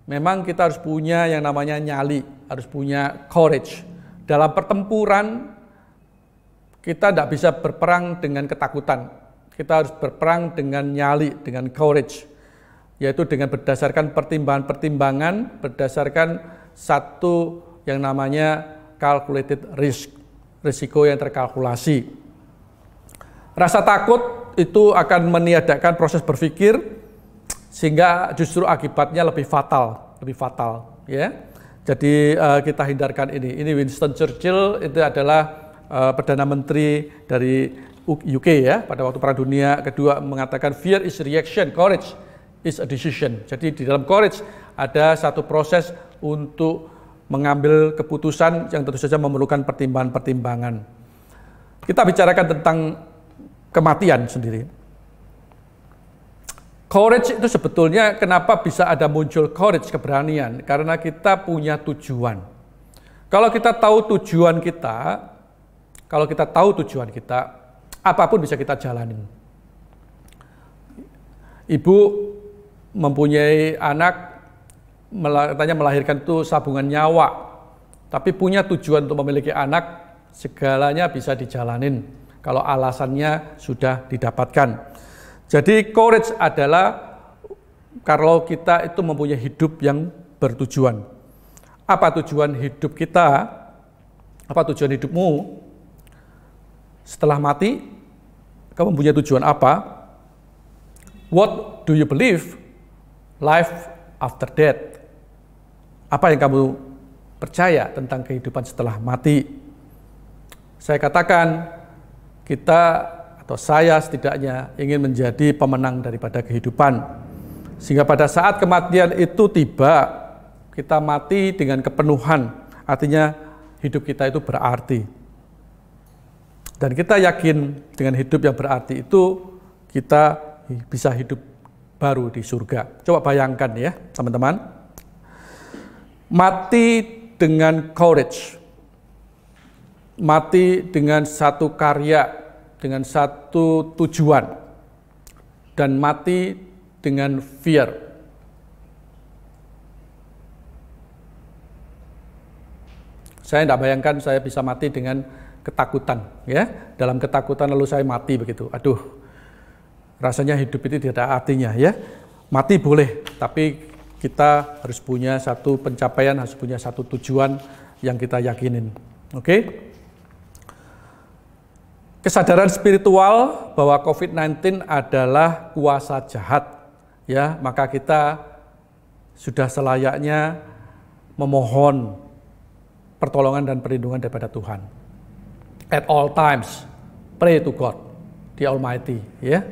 memang kita harus punya yang namanya nyali, harus punya courage. Dalam pertempuran kita tidak bisa berperang dengan ketakutan. Kita harus berperang dengan nyali, dengan courage, yaitu dengan berdasarkan pertimbangan-pertimbangan, berdasarkan satu yang namanya calculated risk, risiko yang terkalkulasi. Rasa takut itu akan meniadakan proses berpikir, sehingga justru akibatnya lebih fatal ya. Jadi kita hindarkan ini. Ini Winston Churchill, itu adalah Perdana Menteri dari UK ya, pada waktu Perang Dunia Kedua, mengatakan fear is reaction, courage is a decision. Jadi di dalam courage ada satu proses untuk mengambil keputusan yang tentu saja memerlukan pertimbangan-pertimbangan. Kita bicarakan tentang kematian sendiri. Courage itu sebetulnya kenapa bisa ada muncul courage, keberanian, karena kita punya tujuan. Kalau kita tahu tujuan kita, apapun bisa kita jalanin. Ibu mempunyai anak, katanya melahirkan itu sabungan nyawa, tapi punya tujuan untuk memiliki anak, segalanya bisa dijalanin kalau alasannya sudah didapatkan. Jadi courage adalah kalau kita itu mempunyai hidup yang bertujuan. Apa tujuan hidup kita? Apa tujuan hidupmu? Setelah mati, kamu punya tujuan apa? What do you believe? Life after death. Apa yang kamu percaya tentang kehidupan setelah mati? Saya katakan, kita atau saya setidaknya ingin menjadi pemenang daripada kehidupan. Sehingga pada saat kematian itu tiba, kita mati dengan kepenuhan. Artinya hidup kita itu berarti. Dan kita yakin dengan hidup yang berarti itu kita bisa hidup baru di surga. Coba bayangkan ya teman-teman. Mati dengan courage. Mati dengan satu karya, dengan satu tujuan, dan mati dengan fear. Saya tidak bayangkan saya bisa mati dengan ketakutan, ya. Dalam ketakutan lalu saya mati begitu. Aduh, rasanya hidup itu tidak ada artinya, ya. Mati boleh, tapi kita harus punya satu pencapaian, harus punya satu tujuan yang kita yakinin. Oke? Kesadaran spiritual bahwa COVID-19 adalah kuasa jahat, ya, maka kita sudah selayaknya memohon pertolongan dan perlindungan daripada Tuhan. At all times, pray to God, the Almighty, ya.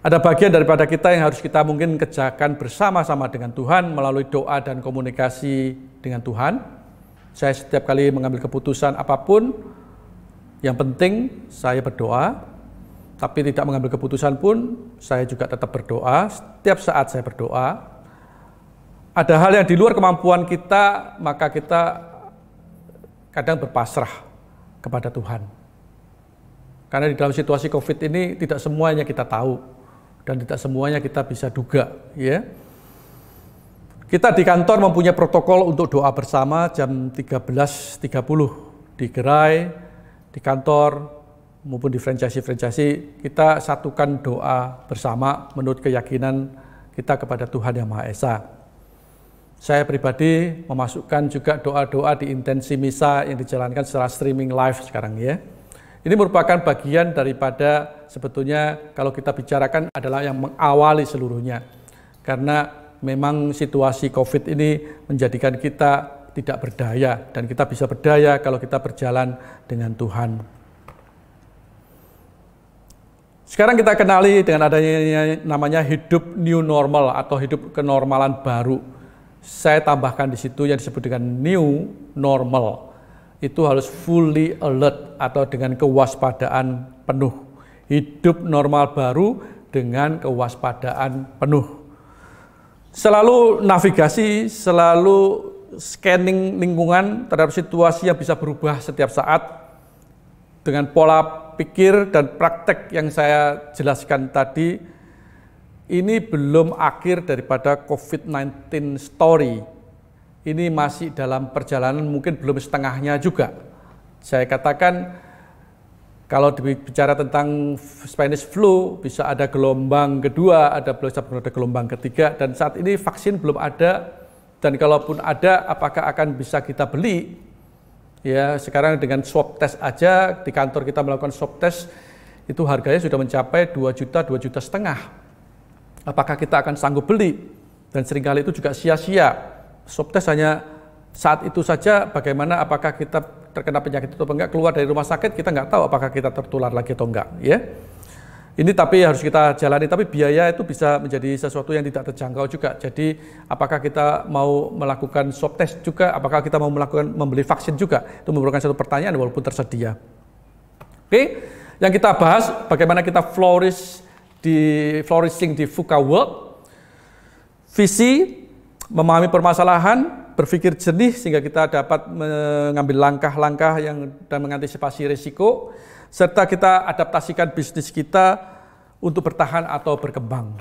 Ada bagian daripada kita yang harus kita mungkin kerjakan bersama-sama dengan Tuhan melalui doa dan komunikasi dengan Tuhan. Saya setiap kali mengambil keputusan apapun, yang penting saya berdoa, tapi tidak mengambil keputusan pun saya juga tetap berdoa. Setiap saat saya berdoa. Ada hal yang di luar kemampuan kita, maka kita kadang berpasrah kepada Tuhan. Karena di dalam situasi COVID ini tidak semuanya kita tahu dan tidak semuanya kita bisa duga, ya. Kita di kantor mempunyai protokol untuk doa bersama jam 13.30 di gerai, di kantor maupun di franchise kita satukan doa bersama menurut keyakinan kita kepada Tuhan Yang Maha Esa. Saya pribadi memasukkan juga doa-doa di intensi misa yang dijalankan secara streaming live sekarang, ya. Ini merupakan bagian daripada sebetulnya kalau kita bicarakan adalah yang mengawali seluruhnya. Karena memang situasi COVID ini menjadikan kita tidak berdaya, dan kita bisa berdaya kalau kita berjalan dengan Tuhan. Sekarang kita kenali dengan adanya namanya hidup new normal atau hidup kenormalan baru. Saya tambahkan di situ yang disebut dengan new normal. itu harus fully alert atau dengan kewaspadaan penuh. Hidup normal baru dengan kewaspadaan penuh. Selalu navigasi, selalu scanning lingkungan terhadap situasi yang bisa berubah setiap saat dengan pola pikir dan praktek yang saya jelaskan tadi. Ini belum akhir daripada COVID-19 story. Ini masih dalam perjalanan, mungkin belum setengahnya juga. Saya katakan kalau bicara tentang Spanish flu, bisa ada gelombang kedua, ada gelombang ketiga, dan saat ini vaksin belum ada, dan kalaupun ada, apakah akan bisa kita beli? Ya, sekarang dengan swab test aja, di kantor kita melakukan swab test, itu harganya sudah mencapai 2 juta, 2,5 juta. Apakah kita akan sanggup beli? Dan seringkali itu juga sia-sia. Swab test hanya saat itu saja, bagaimana apakah kita terkena penyakit itu atau enggak, keluar dari rumah sakit kita nggak tahu apakah kita tertular lagi atau enggak, ya. Ini tapi harus kita jalani, tapi biaya itu bisa menjadi sesuatu yang tidak terjangkau juga. Jadi apakah kita mau melakukan swab test juga, apakah kita mau membeli vaksin juga, itu merupakan satu pertanyaan walaupun tersedia. Oke, yang kita bahas bagaimana kita flourishing di VUCA World. Visi, memahami permasalahan, berpikir jernih sehingga kita dapat mengambil langkah-langkah dan mengantisipasi risiko, serta kita adaptasikan bisnis kita untuk bertahan atau berkembang.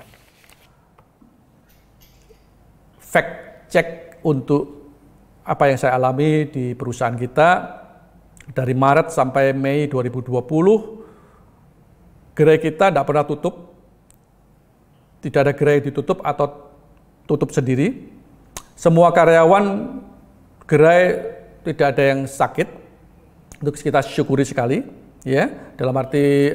Fact check untuk apa yang saya alami di perusahaan kita dari Maret sampai Mei 2020, gerai kita tidak pernah tutup, tidak ada gerai ditutup atau tutup sendiri. Semua karyawan gerai tidak ada yang sakit, itu kita syukuri sekali, ya. Dalam arti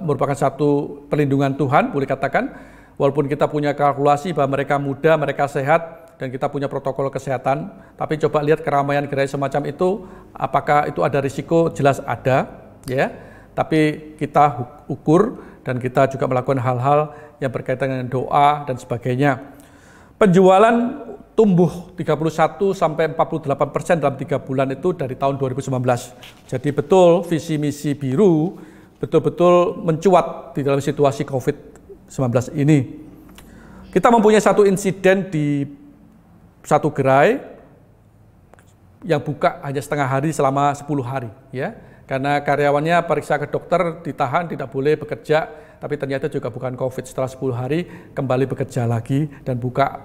merupakan satu perlindungan Tuhan, boleh katakan. Walaupun kita punya kalkulasi bahwa mereka muda, mereka sehat, dan kita punya protokol kesehatan, tapi coba lihat keramaian gerai semacam itu, apakah itu ada risiko? Jelas ada, ya. Tapi kita ukur dan kita juga melakukan hal-hal yang berkaitan dengan doa dan sebagainya. Penjualan tumbuh 31 sampai 48% dalam 3 bulan itu dari tahun 2019. Jadi betul visi misi biru betul-betul mencuat di dalam situasi COVID-19 ini. Kita mempunyai satu insiden di satu gerai yang buka hanya setengah hari selama 10 hari, ya. Karena karyawannya periksa ke dokter, ditahan, tidak boleh bekerja, tapi ternyata juga bukan COVID. Setelah 10 hari kembali bekerja lagi dan buka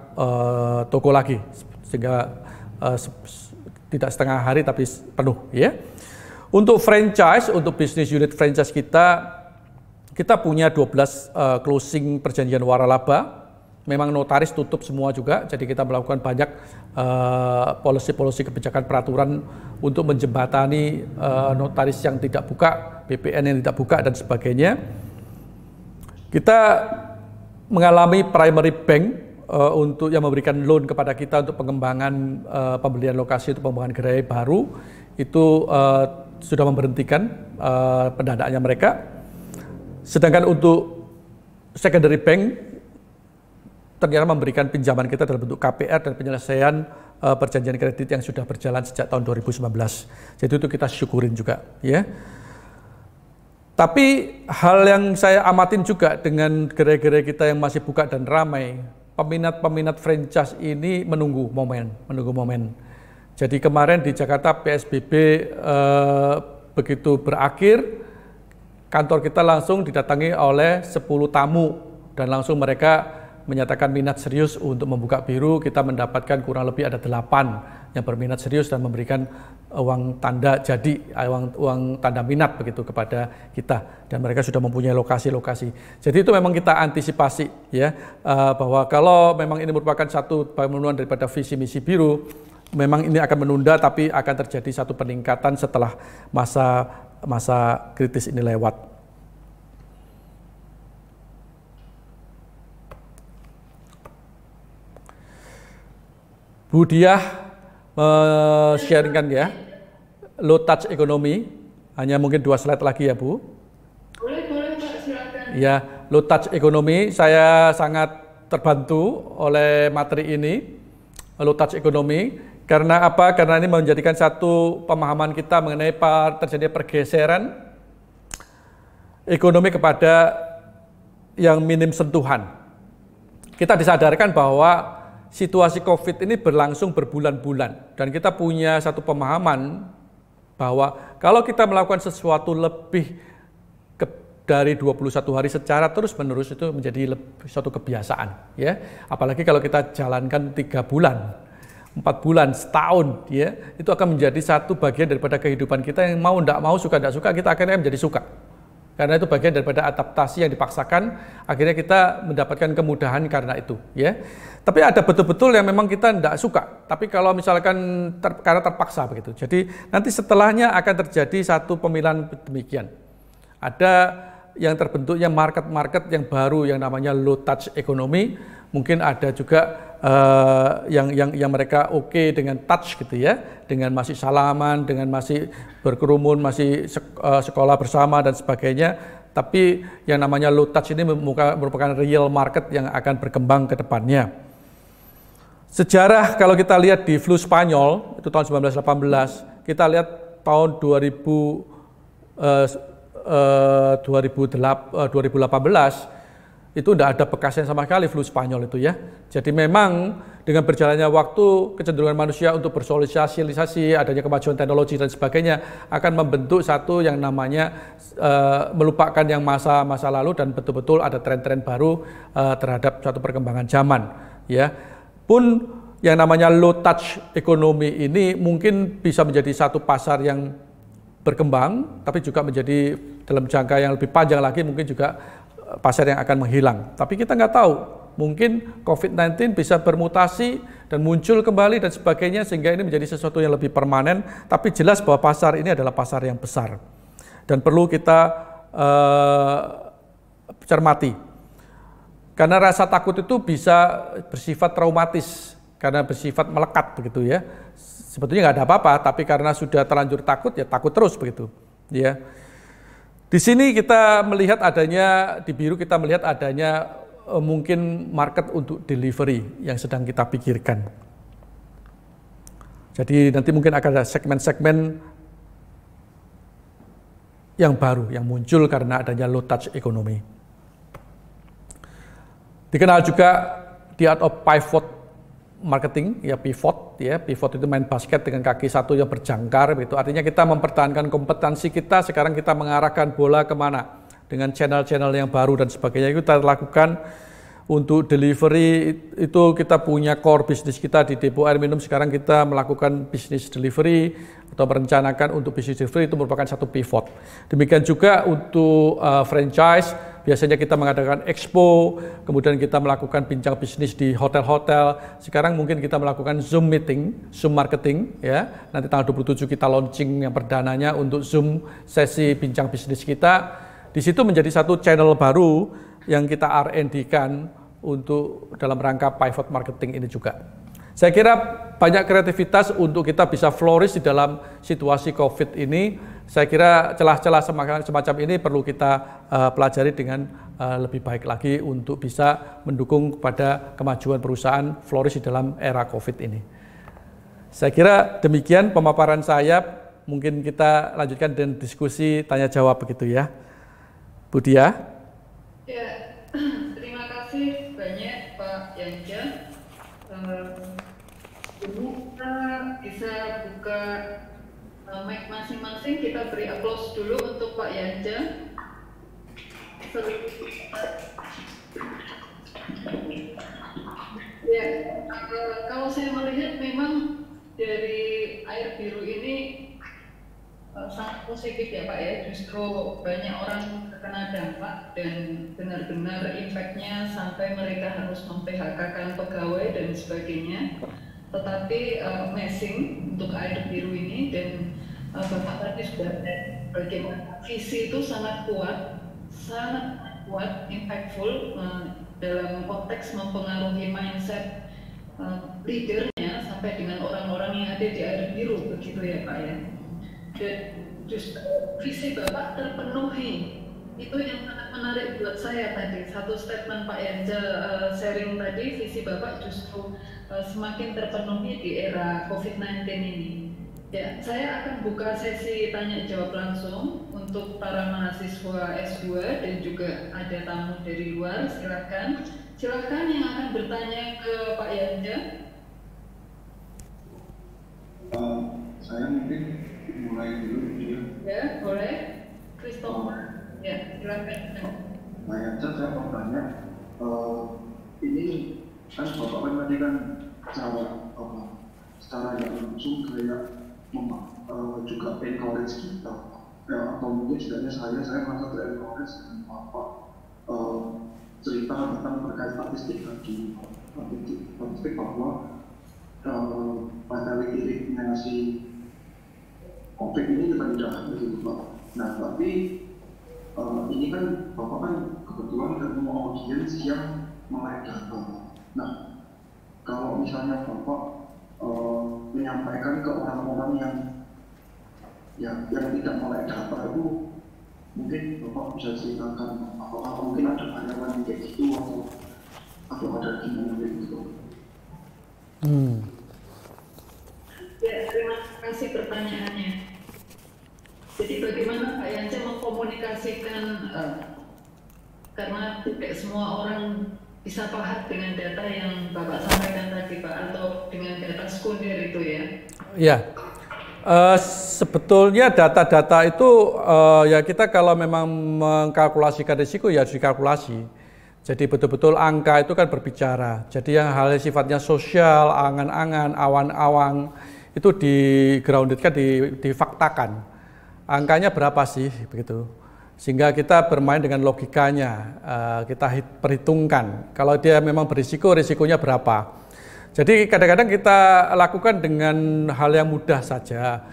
toko lagi, sehingga tidak setengah hari tapi penuh, ya. Untuk franchise, untuk bisnis unit franchise kita punya 12 closing perjanjian waralaba. Memang notaris tutup semua juga, jadi kita melakukan banyak policy kebijakan peraturan untuk menjembatani notaris yang tidak buka, BPN yang tidak buka dan sebagainya. Kita mengalami primary bank untuk yang memberikan loan kepada kita untuk pengembangan pembelian lokasi untuk pengembangan gerai baru, itu sudah memberhentikan pendanaannya mereka. Sedangkan untuk secondary bank ternyata memberikan pinjaman kita dalam bentuk KPR dan penyelesaian perjanjian kredit yang sudah berjalan sejak tahun 2019. Jadi itu kita syukurin juga, ya. Tapi hal yang saya amatin juga dengan gerai-gerai kita yang masih buka dan ramai, peminat-peminat franchise ini menunggu momen. Jadi kemarin di Jakarta PSBB begitu berakhir, kantor kita langsung didatangi oleh 10 tamu dan langsung mereka menyatakan minat serius untuk membuka biru. Kita mendapatkan kurang lebih ada 8 yang berminat serius dan memberikan uang tanda jadi, uang tanda minat begitu kepada kita, dan mereka sudah mempunyai lokasi-lokasi. Jadi itu memang kita antisipasi, ya, bahwa kalau memang ini merupakan satu pemenuhan daripada visi misi biru, memang ini akan menunda, tapi akan terjadi satu peningkatan setelah masa kritis ini lewat. Bu Diah sharingkan, ya, low touch economy. Hanya mungkin 2 slide lagi ya, Bu. Boleh Pak, silakan. Ya, low touch economy, saya sangat terbantu oleh materi ini. Low touch economy, Karena apa? Karena ini menjadikan satu pemahaman kita mengenai terjadinya pergeseran ekonomi kepada yang minim sentuhan. Kita disadarkan bahwa situasi COVID ini berlangsung berbulan-bulan dan kita punya satu pemahaman bahwa kalau kita melakukan sesuatu lebih dari 21 hari secara terus-menerus itu menjadi suatu kebiasaan, ya. Apalagi kalau kita jalankan 3 bulan. 4 bulan, setahun, ya, itu akan menjadi satu bagian daripada kehidupan kita yang mau tidak mau, suka tidak suka, kita akhirnya menjadi suka. Karena itu bagian daripada adaptasi yang dipaksakan, akhirnya kita mendapatkan kemudahan karena itu, ya. Tapi ada betul-betul yang memang kita tidak suka. Tapi kalau misalkan karena terpaksa begitu. Jadi nanti setelahnya akan terjadi satu pemilihan demikian. Ada yang terbentuknya market-market yang baru yang namanya low touch economy. Mungkin ada juga yang mereka oke dengan touch gitu ya, dengan masih salaman, dengan masih berkerumun, masih sekolah bersama dan sebagainya. Tapi yang namanya low touch ini merupakan real market yang akan berkembang ke depannya. Sejarah kalau kita lihat di flu Spanyol itu tahun 1918, kita lihat tahun 2018 itu tidak ada bekasnya sama sekali flu Spanyol itu ya. Jadi memang dengan berjalannya waktu, kecenderungan manusia untuk bersosialisasi, adanya kemajuan teknologi dan sebagainya akan membentuk satu yang namanya melupakan yang masa lalu dan betul-betul ada tren-tren baru terhadap suatu perkembangan zaman. Ya, pun yang namanya low touch ekonomi ini mungkin bisa menjadi satu pasar yang berkembang, tapi juga menjadi dalam jangka yang lebih panjang lagi mungkin juga pasar yang akan menghilang. Tapi kita nggak tahu, mungkin COVID-19 bisa bermutasi dan muncul kembali dan sebagainya sehingga ini menjadi sesuatu yang lebih permanen. Tapi jelas bahwa pasar ini adalah pasar yang besar dan perlu kita cermati. Karena rasa takut itu bisa bersifat traumatis, karena bersifat melekat begitu ya. Sebetulnya nggak ada apa-apa, tapi karena sudah terlanjur takut ya takut terus begitu. Ya. Di sini kita melihat adanya, di biru kita melihat adanya mungkin market untuk delivery yang sedang kita pikirkan. Jadi nanti mungkin akan ada segmen-segmen yang baru, yang muncul karena adanya low touch economy. Dikenal juga the art of pivot marketing, ya pivot itu main basket dengan kaki satu yang berjangkar, itu artinya kita mempertahankan kompetensi kita, sekarang kita mengarahkan bola kemana, dengan channel-channel yang baru dan sebagainya. Itu kita lakukan untuk delivery, itu kita punya core bisnis kita di Depo Air Minum, sekarang kita melakukan bisnis delivery, atau merencanakan untuk bisnis delivery, itu merupakan satu pivot. Demikian juga untuk franchise, biasanya kita mengadakan expo, kemudian kita melakukan bincang bisnis di hotel-hotel. Sekarang mungkin kita melakukan Zoom meeting, Zoom marketing, ya. Nanti tanggal 27 kita launching yang perdananya untuk Zoom sesi bincang bisnis kita. Di situ menjadi satu channel baru yang kita R&D-kan untuk dalam rangka pivot marketing ini juga. Saya kira banyak kreativitas untuk kita bisa flourish di dalam situasi COVID ini. Saya kira celah-celah semacam ini perlu kita pelajari dengan lebih baik lagi untuk bisa mendukung kepada kemajuan perusahaan flourish di dalam era COVID ini. Saya kira demikian pemaparan saya. Mungkin kita lanjutkan dengan diskusi tanya-jawab begitu ya. Bu Dia. Ya, terima kasih banyak Pak Yanja. Kita bisa buka mic masing-masing, kita beri aplaus dulu untuk Pak Yanja. Ya, kalau saya melihat memang dari air biru ini sangat positif ya Pak ya, justru banyak orang terkena dampak dan benar-benar impact-nya sampai mereka harus mem-PHK-kan pegawai dan sebagainya. Tetapi amazing untuk air biru ini, dan Bapak tadi sudah bagaimana visi itu sangat kuat, impactful dalam konteks mempengaruhi mindset leadernya sampai dengan orang-orang yang ada di air biru begitu ya Pak ya. Dan justru visi Bapak terpenuhi, itu yang sangat menarik buat saya tadi, satu statement Pak Yanja sharing tadi, visi Bapak justru semakin terpenuhi di era COVID-19 ini. Ya, saya akan buka sesi tanya jawab langsung untuk para mahasiswa S2 dan juga ada tamu dari luar. Silakan yang akan bertanya ke Pak Yanja. Saya mungkin mulai dulu ya. Ya, boleh. Christopher. Ya, silakan. Pak Yanja, saya mau tanya, ini kan Bapak kan tadi kan secara yang langsung kayak juga encourage kita, ya, atau mungkin setidaknya saya merasa ter-encourage dengan Bapak cerita tentang terkait statistik tadi, statistik bahwa pada lirik mengenai COVID ini kita tidak begitu Pak. Nah, tapi ini kan Bapak kan kebetulan ketemu audiens yang melek data. Nah, kalau misalnya Bapak menyampaikan ke orang-orang yang tidak melek data itu, mungkin Bapak bisa ceritakan apakah mungkin ada karyawan yang kayak gitu atau ada gimana gitu. Ya, terima kasih pertanyaannya. Jadi bagaimana Pak Yanja mengkomunikasikan karena tidak semua orang bisa paham dengan data yang Bapak sampaikan tadi Pak, atau dengan data sekunder itu ya? Ya, sebetulnya data-data itu ya kita kalau memang mengkalkulasikan risiko ya harus dikalkulasi. Jadi betul-betul angka itu kan berbicara. Jadi yang hal sifatnya sosial, angan-angan, awan-awan itu di-groundedkan, difaktakan. Angkanya berapa sih begitu? Sehingga kita bermain dengan logikanya, kita perhitungkan kalau dia memang berisiko, risikonya berapa. Jadi kadang-kadang kita lakukan dengan hal yang mudah saja,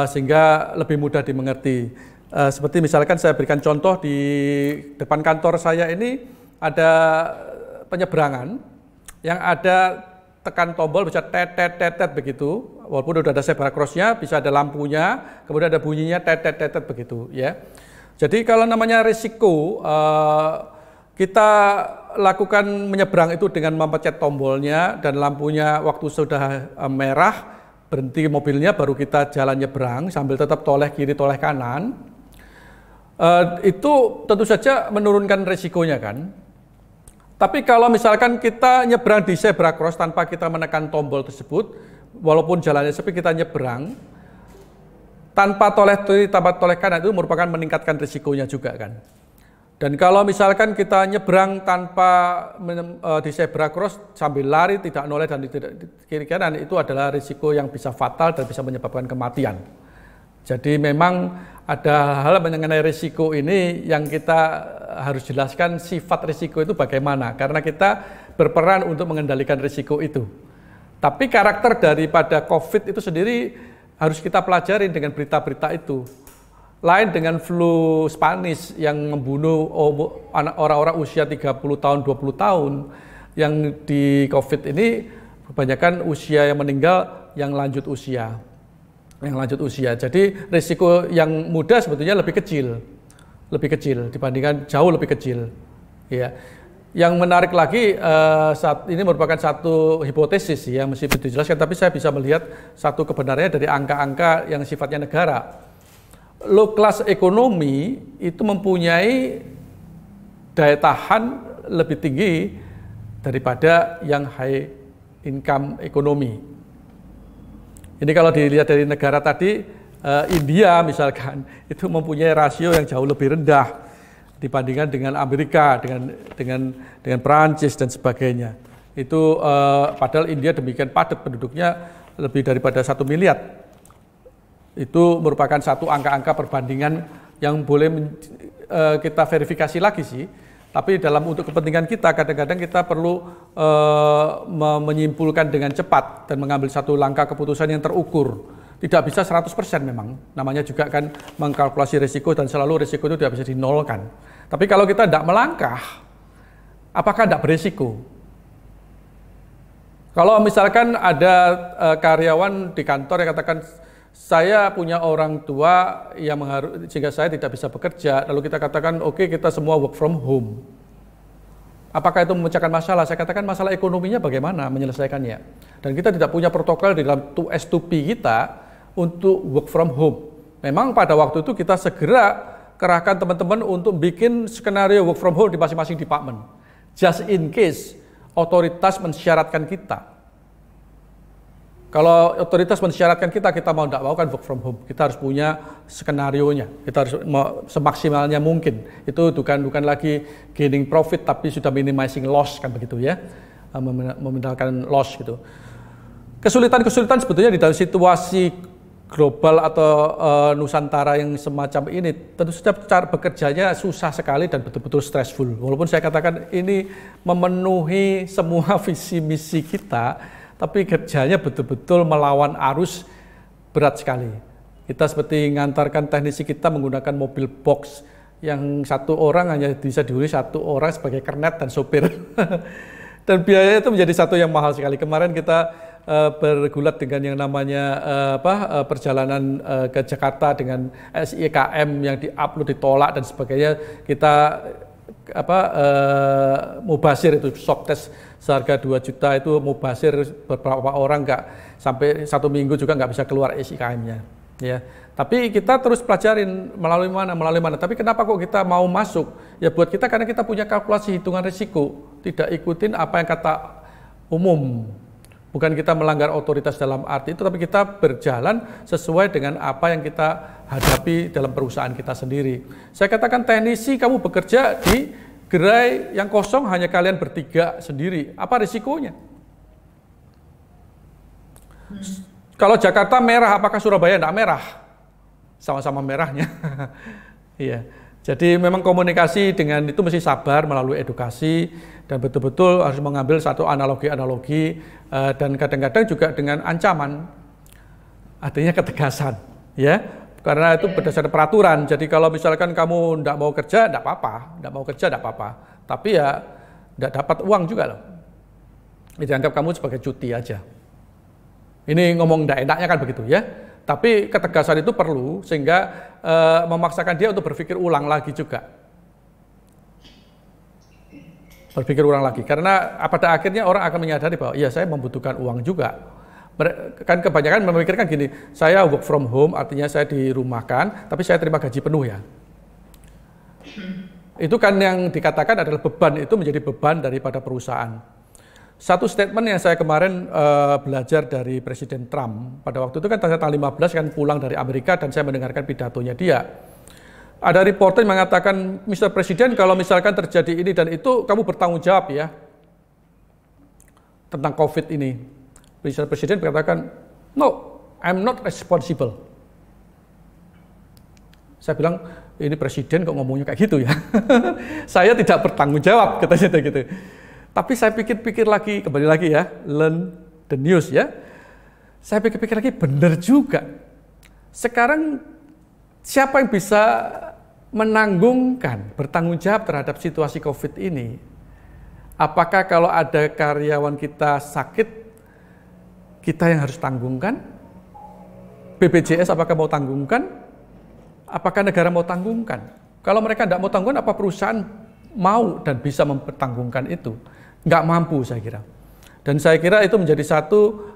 sehingga lebih mudah dimengerti. Seperti misalkan saya berikan contoh, di depan kantor saya ini ada penyeberangan yang ada tekan tombol bisa tet begitu, walaupun udah ada zebra cross-nya, bisa ada lampunya, kemudian ada bunyinya tet begitu ya. Jadi kalau namanya risiko, kita lakukan menyeberang itu dengan memencet tombolnya dan lampunya waktu sudah merah, berhenti mobilnya, baru kita jalan nyebrang sambil tetap toleh kiri, toleh kanan. Itu tentu saja menurunkan risikonya kan. Tapi kalau misalkan kita nyebrang di zebra cross tanpa kita menekan tombol tersebut, walaupun jalannya sepi kita nyebrang, tanpa toleh kiri, tanpa toleh kanan itu merupakan meningkatkan risikonya juga kan. Dan kalau misalkan kita nyebrang tanpa di zebra cross sambil lari, tidak noleh dan tidak kiri kanan, itu adalah risiko yang bisa fatal dan bisa menyebabkan kematian. Jadi memang ada hal mengenai risiko ini yang kita harus jelaskan sifat risiko itu bagaimana, karena kita berperan untuk mengendalikan risiko itu. Tapi karakter daripada COVID itu sendiri harus kita pelajari dengan berita-berita itu. Lain dengan flu Spanish yang membunuh orang-orang usia 30 tahun, 20 tahun. Yang di COVID ini kebanyakan usia yang meninggal yang lanjut usia. Jadi risiko yang muda sebetulnya lebih kecil dibandingkan jauh lebih kecil. Ya. Yang menarik lagi saat ini merupakan satu hipotesis yang mesti dijelaskan, tapi saya bisa melihat satu kebenarannya dari angka-angka yang sifatnya negara. Low class ekonomi itu mempunyai daya tahan lebih tinggi daripada yang high income ekonomi. Ini kalau dilihat dari negara tadi, India misalkan itu mempunyai rasio yang jauh lebih rendah dibandingkan dengan Amerika, dengan Perancis dan sebagainya. Itu padahal India demikian padat penduduknya lebih daripada 1 miliar. Itu merupakan satu angka-angka perbandingan yang boleh kita verifikasi lagi sih. Tapi untuk kepentingan kita, kadang-kadang kita perlu menyimpulkan dengan cepat dan mengambil satu langkah keputusan yang terukur. Tidak bisa 100% memang, namanya juga kan mengkalkulasi risiko dan selalu risiko itu tidak bisa dinolkan. Tapi kalau kita tidak melangkah, apakah tidak berisiko? Kalau misalkan ada karyawan di kantor yang katakan, saya punya orang tua yang sehingga saya tidak bisa bekerja, lalu kita katakan oke, kita semua work from home. Apakah itu memecahkan masalah? Saya katakan masalah ekonominya bagaimana menyelesaikannya. Dan kita tidak punya protokol di dalam 2S2P kita untuk work from home. Memang pada waktu itu kita segera kerahkan teman-teman untuk bikin skenario work from home di masing-masing department. Just in case otoritas mensyaratkan kita. Kalau otoritas mensyaratkan kita mau tidak mau kan work from home. Kita harus punya skenario-nya. Kita harus semaksimalnya mungkin. Itu bukan lagi gaining profit, tapi sudah minimizing loss kan begitu ya. Memindahkan loss gitu. Kesulitan-kesulitan sebetulnya di dalam situasi global atau Nusantara yang semacam ini, tentu saja cara bekerjanya susah sekali dan betul-betul stressful. Walaupun saya katakan ini memenuhi semua visi misi kita, tapi kerjanya betul-betul melawan arus, berat sekali. Kita seperti mengantarkan teknisi kita menggunakan mobil box yang satu orang hanya bisa diurus satu orang sebagai kernet dan sopir. Dan biayanya itu menjadi satu yang mahal sekali. Kemarin kita bergulat dengan yang namanya perjalanan ke Jakarta dengan SIKM yang diupload ditolak dan sebagainya. Kita mubasir itu swab test seharga 2 juta itu mubasir beberapa orang nggak sampai 1 minggu juga nggak bisa keluar SIKM-nya ya. Tapi kita terus pelajarin melalui mana. Tapi kenapa kok kita mau masuk? Ya buat kita karena kita punya kalkulasi hitungan risiko, tidak ikutin apa yang kata umum. Bukan kita melanggar otoritas dalam arti itu, tapi kita berjalan sesuai dengan apa yang kita hadapi dalam perusahaan kita sendiri. Saya katakan teknisi kamu bekerja di gerai yang kosong hanya kalian bertiga sendiri. Apa risikonya? Kalau Jakarta merah, apakah Surabaya tidak merah? Sama-sama merahnya. Iya. Jadi memang komunikasi dengan itu mesti sabar melalui edukasi dan betul-betul harus mengambil satu analogi-analogi dan kadang-kadang juga dengan ancaman, artinya ketegasan, ya. Karena itu berdasarkan peraturan. Jadi kalau misalkan kamu tidak mau kerja, tidak apa-apa. Tapi ya tidak dapat uang juga loh. Dianggap kamu sebagai cuti aja. Ini ngomong tidak enaknya kan begitu ya. Tapi ketegasan itu perlu sehingga memaksakan dia untuk berpikir ulang lagi juga. Berpikir ulang lagi. Karena pada akhirnya orang akan menyadari bahwa iya saya membutuhkan uang juga. Kan kebanyakan memikirkan gini, saya work from home artinya saya dirumahkan, tapi saya terima gaji penuh ya. Itu kan yang dikatakan adalah beban, itu menjadi beban daripada perusahaan. Satu statement yang saya kemarin belajar dari Presiden Trump, pada waktu itu kan tanggal 15 kan pulang dari Amerika dan saya mendengarkan pidatonya dia. Ada reporter yang mengatakan, Mr. Presiden kalau misalkan terjadi ini dan itu, kamu bertanggung jawab ya, tentang COVID ini. Mr. Presiden berkatakan, no, I'm not responsible. Saya bilang, ini Presiden kok ngomongnya kayak gitu ya. Saya tidak bertanggung jawab, katanya gitu. Tapi saya pikir-pikir lagi, kembali lagi ya, learn the news ya. Saya pikir-pikir lagi, benar juga. Sekarang siapa yang bisa menanggungkan, bertanggung jawab terhadap situasi COVID ini? Apakah kalau ada karyawan kita sakit, kita yang harus tanggungkan? BPJS apakah mau tanggungkan? Apakah negara mau tanggungkan? Kalau mereka tidak mau tanggungkan, apa perusahaan mau dan bisa mempertanggungkan itu? Nggak mampu saya kira. Dan saya kira itu menjadi satu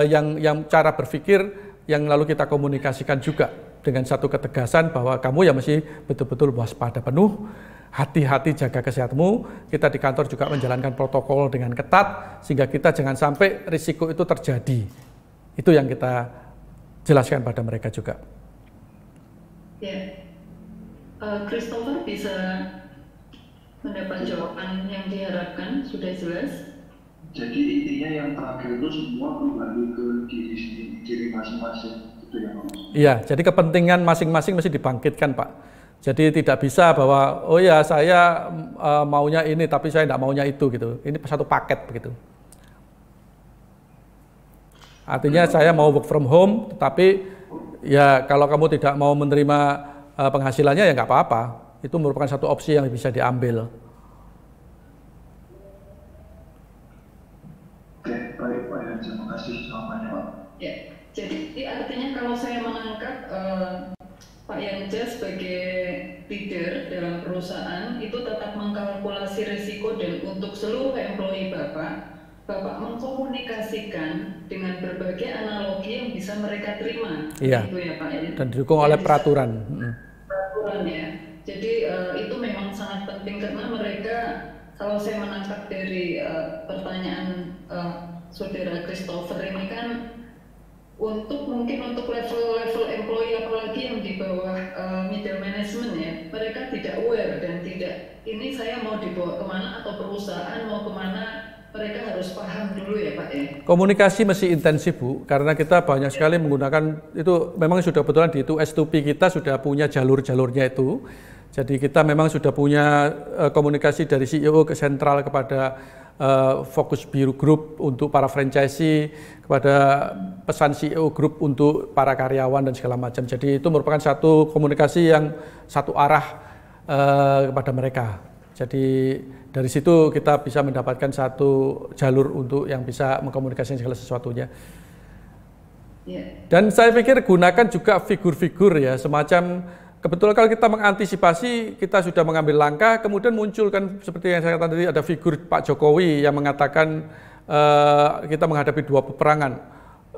yang cara berpikir yang lalu kita komunikasikan juga dengan satu ketegasan bahwa kamu ya mesti betul-betul waspada penuh, hati-hati jaga kesehatanmu. Kita di kantor juga menjalankan protokol dengan ketat sehingga kita jangan sampai risiko itu terjadi. Itu yang kita jelaskan pada mereka juga. Ya, Christopher bisa mendapat jawaban yang diharapkan, sudah jelas. Jadi intinya yang terakhir itu semua kembali ke diri masing-masing. Iya, jadi kepentingan masing-masing mesti dibangkitkan, Pak. Jadi tidak bisa bahwa oh ya saya maunya ini tapi saya tidak maunya itu gitu. Ini satu paket begitu. Artinya saya mau work from home, tetapi ya kalau kamu tidak mau menerima penghasilannya ya nggak apa-apa. Itu merupakan satu opsi yang bisa diambil. Oke, baik Pak, terima kasih jawabannya Pak. Ya. Jadi artinya kalau saya menangkap Pak Yanja sebagai leader dalam perusahaan itu tetap mengkalkulasi risiko, dan untuk seluruh employee Bapak mengkomunikasikan dengan berbagai analogi yang bisa mereka terima. Iya. Gitu ya Pak ya. Dan didukung oleh peraturan. Peraturan ya. Jadi itu memang sangat penting karena mereka, kalau saya menangkap dari pertanyaan Saudara Christopher ini kan, mungkin untuk level employee apalagi yang di bawah middle management ya, mereka tidak aware dan tidak, ini saya mau dibawa kemana atau perusahaan mau kemana, mereka harus paham dulu ya Pak ya. Komunikasi mesti intensif Bu, karena kita banyak sekali menggunakan itu, memang sudah kebetulan di itu S2P kita sudah punya jalur-jalurnya itu. Jadi kita memang sudah punya komunikasi dari CEO ke sentral kepada fokus biru group untuk para franchisee, kepada pesan CEO group untuk para karyawan dan segala macam. Jadi itu merupakan satu komunikasi yang satu arah kepada mereka. Jadi dari situ kita bisa mendapatkan satu jalur untuk yang bisa mengkomunikasikan segala sesuatunya. Dan saya pikir gunakan juga figur-figur ya, semacam kebetulan kalau kita mengantisipasi, kita sudah mengambil langkah, kemudian muncul kan seperti yang saya katakan tadi, ada figur Pak Jokowi yang mengatakan kita menghadapi dua peperangan.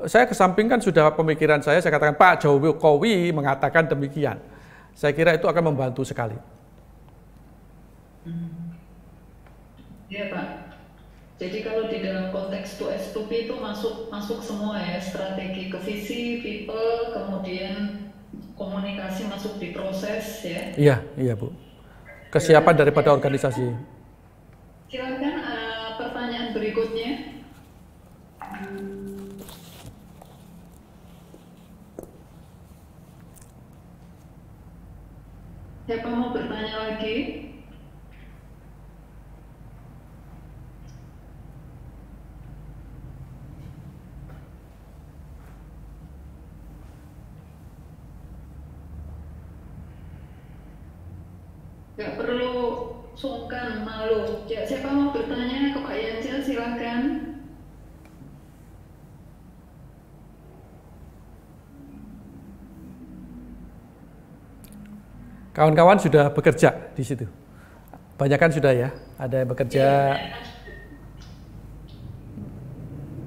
Saya kesampingkan sudah pemikiran saya katakan Pak Jokowi mengatakan demikian. Saya kira itu akan membantu sekali. Iya Pak. Jadi kalau di dalam konteks 2S2P itu masuk semua ya, strategi ke visi, people, kemudian komunikasi masuk di proses ya. Iya Bu. Kesiapan daripada organisasi. Silakan pertanyaan berikutnya. Siapa mau bertanya lagi? Gak perlu sungkan, malu. Ya, siapa mau bertanya ke Pak Yanja, silakan. Kawan-kawan sudah bekerja di situ. Banyak kan sudah ya, ada yang bekerja.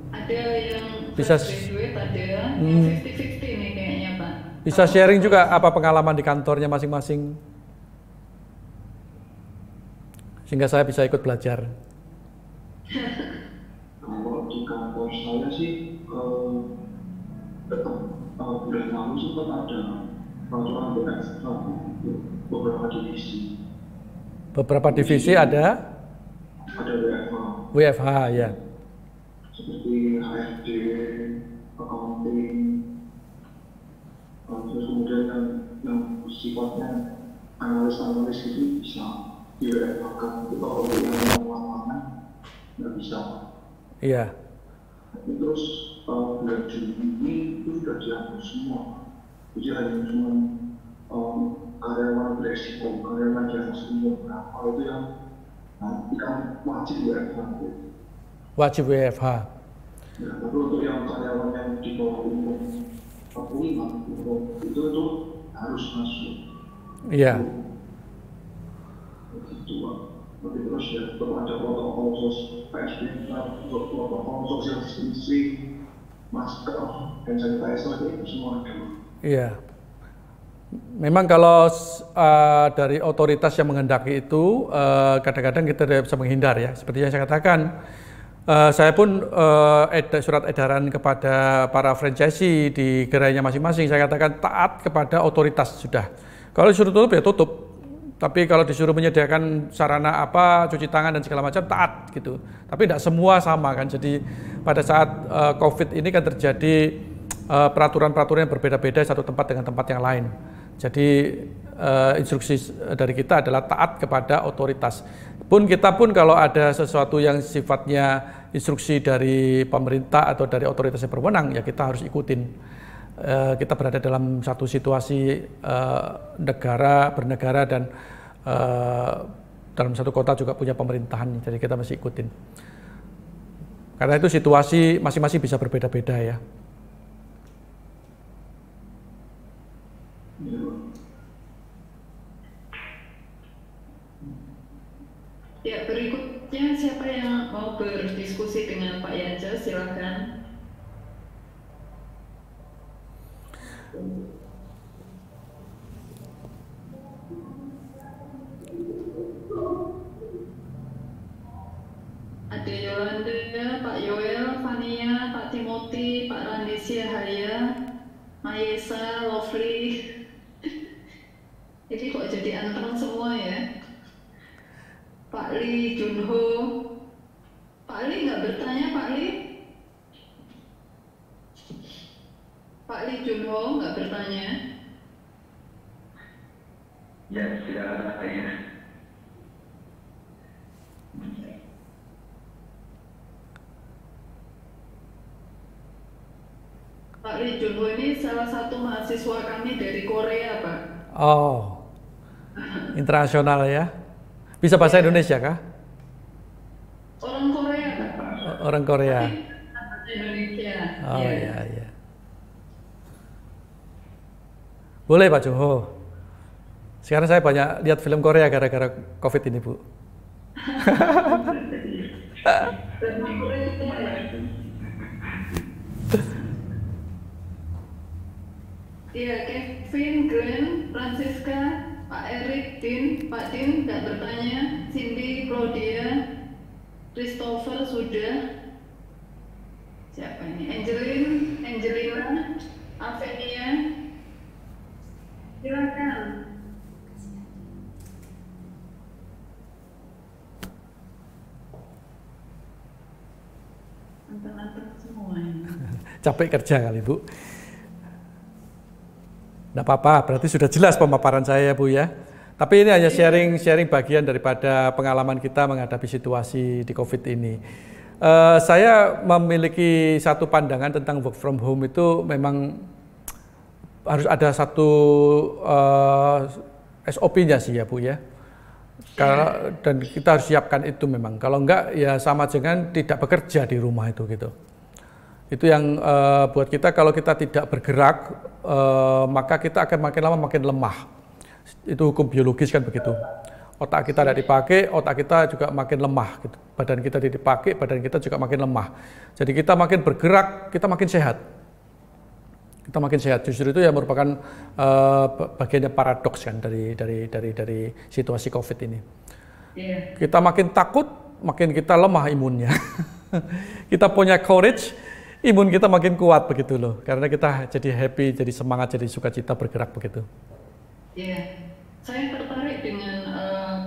Ada yang bisa graduate, ada yang 50-50 nih kayaknya Pak. Bisa sharing juga apa pengalaman di kantornya masing-masing, sehingga saya bisa ikut belajar. Kalau di kantor saya sih bulan lalu sempat ada peraturan BFH beberapa divisi. Beberapa divisi ada WFH ya. Seperti HRD, accounting, terus kemudian yang sifatnya analis itu bisa diWFH-kan. Itu kalau yang lapangan nggak bisa. Iya. Terus bulan Juni itu sudah dihapus semua. Jadi hanya cuma karyawan beresiko, karyawan yang semua berapa itu yang nanti kan wajib WFH. Wajib WFH. Ya, tapi untuk yang karyawan yang di bawah umur 45 itu harus masuk. Iya. Begitu Pak. Tapi terus ya tetap ada protokol PSBB, protokol social distancing, masker, dan sanitizer itu semua ada. Iya. Memang kalau dari otoritas yang menghendaki itu kadang-kadang kita tidak bisa menghindar ya. Seperti yang saya katakan, saya pun surat edaran kepada para franchisee di gerainya masing-masing, saya katakan taat kepada otoritas sudah. Kalau disuruh tutup ya tutup. Tapi kalau disuruh menyediakan sarana apa, cuci tangan dan segala macam, taat gitu. Tapi tidak semua sama kan. Jadi pada saat COVID ini kan terjadi peraturan-peraturan yang berbeda-beda satu tempat dengan tempat yang lain. Jadi instruksi dari kita adalah taat kepada otoritas. Kita pun kalau ada sesuatu yang sifatnya instruksi dari pemerintah atau dari otoritas yang berwenang, ya kita harus ikutin. Kita berada dalam satu situasi bernegara dan dalam satu kota juga punya pemerintahan, jadi kita mesti ikutin. Karena itu situasi masing-masing bisa berbeda-beda ya. Ya, berikutnya siapa yang mau berdiskusi dengan Pak Yanja, silakan. Ada Yolanda, Pak Yoel, Fania, Pak Timothy, Pak Randi Siahaya, Mayesa, Lovely. Ini kok jadi anteng semua ya? Pak Lee, Junho. Pak Lee nggak bertanya, Pak Lee? Pak Lee Junho nggak bertanya? Ya, tidak ada tanya. Pak Lee Junho ini salah satu mahasiswa kami dari Korea, Pak. Oh, internasional ya. Bisa bahasa Indonesia kah? Orang Korea, Pak. Orang Korea. Bahasa Indonesia. Oh Ya. iya, iya. Boleh Pak Joho. Sekarang saya banyak lihat film Korea gara-gara COVID ini, Bu. Iya, Kevin, Glenn, Francisca, Pak Erik, Din, Pak Din tidak bertanya, Cindy, Claudia, Christopher sudah. Siapa ini? Angelina, Avenia. Silakan. Anteng-anteng semua ini. Capek kerja kali, Bu. Nggak apa-apa, berarti sudah jelas pemaparan saya, Bu ya. Tapi ini hanya sharing bagian daripada pengalaman kita menghadapi situasi di COVID ini. Saya memiliki satu pandangan tentang work from home itu memang harus ada satu SOP-nya sih ya, Bu ya. Dan kita harus siapkan itu memang. Kalau enggak ya sama dengan tidak bekerja di rumah itu gitu. Itu yang buat kita kalau kita tidak bergerak maka kita akan makin lama makin lemah. Itu hukum biologis kan begitu. Otak kita tidak dipakai, otak kita juga makin lemah gitu. Badan kita tidak dipakai, badan kita juga makin lemah. Jadi kita makin bergerak, kita makin sehat. Kita makin sehat. Justru itu ya merupakan bagian yang paradoks kan dari situasi COVID ini. Kita makin takut, makin kita lemah imunnya. Kita punya courage, imun kita makin kuat begitu loh. Karena kita jadi happy, jadi semangat, jadi sukacita bergerak begitu. Iya, saya tertarik dengan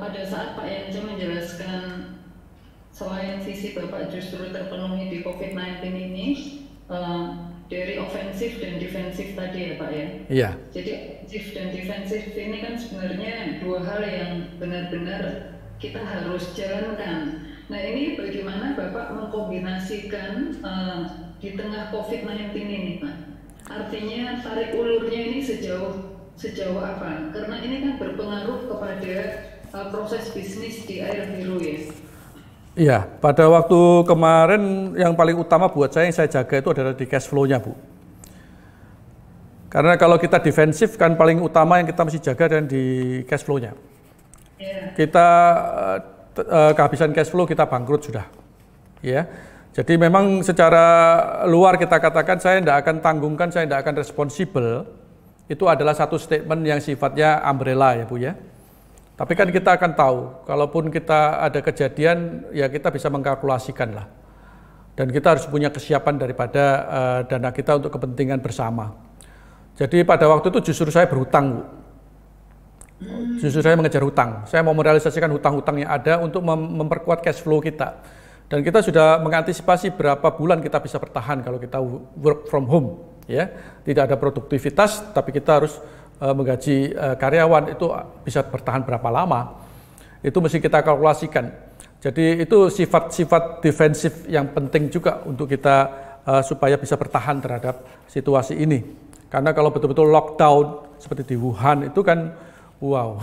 pada saat Pak Yanja menjelaskan selain sisi Bapak justru terpenuhi di COVID-19 ini dari ofensif dan defensif tadi ya Pak ya. Iya. Jadi ofensif dan defensif ini kan sebenarnya dua hal yang benar-benar kita harus jalankan. Nah ini bagaimana Bapak mengkombinasikan di tengah COVID-19 ini Pak? Artinya tarik ulurnya ini sejauh apa? Karena ini kan berpengaruh kepada proses bisnis di air biru ya. Iya, pada waktu kemarin yang paling utama buat saya yang saya jaga itu adalah di cash flow-nya, Bu. Karena kalau kita defensif kan paling utama yang kita mesti jaga dan di cash flow-nya. Yeah. Kita kehabisan cash flow kita bangkrut sudah. Ya. Jadi memang secara luar kita katakan saya tidak akan tanggungkan, saya tidak akan responsibel. Itu adalah satu statement yang sifatnya umbrella ya Bu ya. Tapi kan kita akan tahu, kalaupun kita ada kejadian, ya kita bisa mengkalkulasikan lah. Dan kita harus punya kesiapan daripada dana kita untuk kepentingan bersama. Jadi pada waktu itu justru saya berhutang, Bu. Justru saya mengejar hutang. Saya mau merealisasikan hutang-hutang yang ada untuk memperkuat cash flow kita. Dan kita sudah mengantisipasi berapa bulan kita bisa bertahan kalau kita work from home. Ya, tidak ada produktivitas, tapi kita harus menggaji karyawan itu bisa bertahan berapa lama. Itu mesti kita kalkulasikan. Jadi itu sifat-sifat defensif yang penting juga untuk kita supaya bisa bertahan terhadap situasi ini. Karena kalau betul-betul lockdown seperti di Wuhan itu kan wow.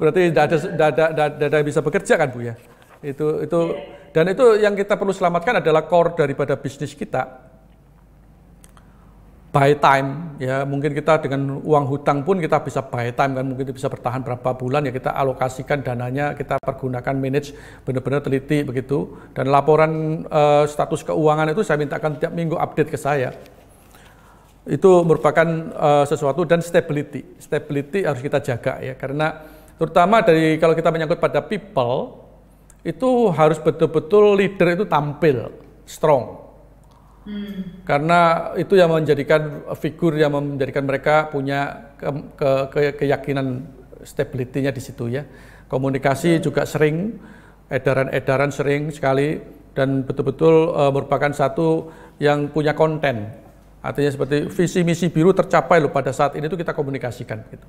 Berarti tidak ada yang bisa bekerja kan Bu ya. Itu dan itu yang kita perlu selamatkan adalah core daripada bisnis kita. buy time ya, mungkin kita dengan uang hutang pun kita bisa buy time kan, mungkin bisa bertahan berapa bulan ya, kita alokasikan dananya, kita pergunakan manage benar-benar teliti begitu. Dan laporan status keuangan itu saya mintakan tiap minggu update ke saya. Itu merupakan sesuatu, dan stability harus kita jaga ya, karena terutama dari kalau kita menyangkut pada people itu harus betul-betul leader itu tampil strong. Karena itu yang menjadikan figur yang menjadikan mereka punya keyakinan stability-nya di situ ya. Komunikasi juga sering, edaran-edaran sering sekali, dan betul-betul merupakan satu yang punya konten. Artinya seperti visi misi biru tercapai loh pada saat ini, itu kita komunikasikan gitu.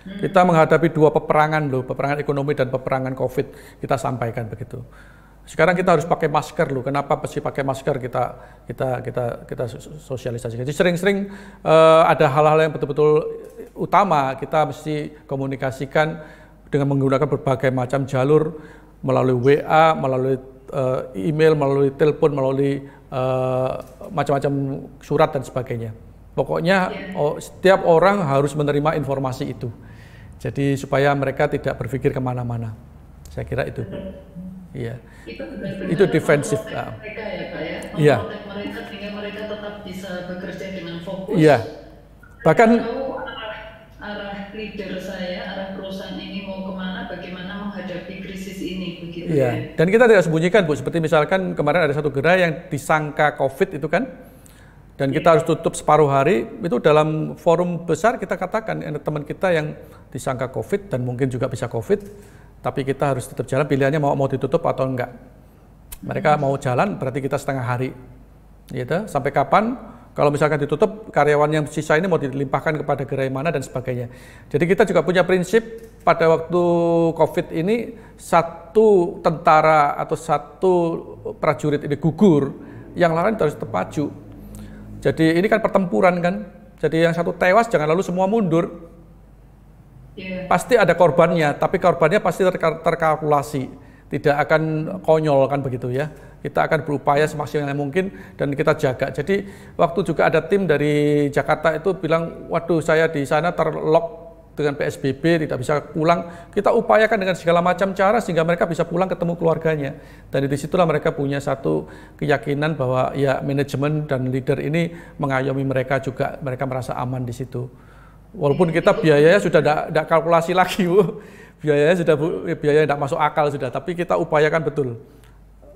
Kita menghadapi dua peperangan loh, peperangan ekonomi dan peperangan COVID, kita sampaikan begitu. Sekarang kita harus pakai masker loh. Kenapa mesti pakai masker? Kita sosialisasi. Jadi sering-sering ada hal-hal yang betul-betul utama kita mesti komunikasikan dengan menggunakan berbagai macam jalur, melalui WA, melalui email, melalui telepon, melalui macam-macam surat dan sebagainya. Pokoknya setiap orang harus menerima informasi itu. Jadi supaya mereka tidak berpikir kemana-mana. Saya kira itu. Iya. Itu defensif. Mereka ya Pak ya. Iya. Memprotek mereka sehingga mereka tetap bisa bekerja dengan fokus. Iya. Bahkan tahu arah leader saya, arah perusahaan ini mau kemana, bagaimana menghadapi krisis ini begitu iya. ya. Dan kita tidak sembunyikan Bu, seperti misalkan kemarin ada satu gerai yang disangka COVID itu kan, dan kita harus tutup separuh hari. Itu dalam forum besar kita katakan teman kita yang disangka COVID dan mungkin juga bisa COVID, tapi kita harus tetap jalan, pilihannya mau ditutup atau enggak. Mereka mau jalan berarti kita setengah hari gitu. Sampai kapan? Kalau misalkan ditutup, karyawan yang sisa ini mau dilimpahkan kepada gerai mana dan sebagainya. Jadi kita juga punya prinsip pada waktu COVID ini, satu tentara atau satu prajurit ini gugur, yang lain harus tetap maju. Jadi ini kan pertempuran kan. Jadi yang satu tewas jangan lalu semua mundur. Pasti ada korbannya, tapi korbannya pasti terkalkulasi, tidak akan konyol kan begitu ya. Kita akan berupaya semaksimal mungkin dan kita jaga. Jadi waktu juga ada tim dari Jakarta itu bilang, waduh saya di sana terlock dengan PSBB, tidak bisa pulang. Kita upayakan dengan segala macam cara sehingga mereka bisa pulang ketemu keluarganya. Dan disitulah mereka punya satu keyakinan bahwa ya manajemen dan leader ini mengayomi mereka juga, mereka merasa aman di situ. Walaupun kita biayanya sudah tidak kalkulasi lagi Bu, biayanya sudah biaya tidak masuk akal sudah, tapi kita upayakan betul.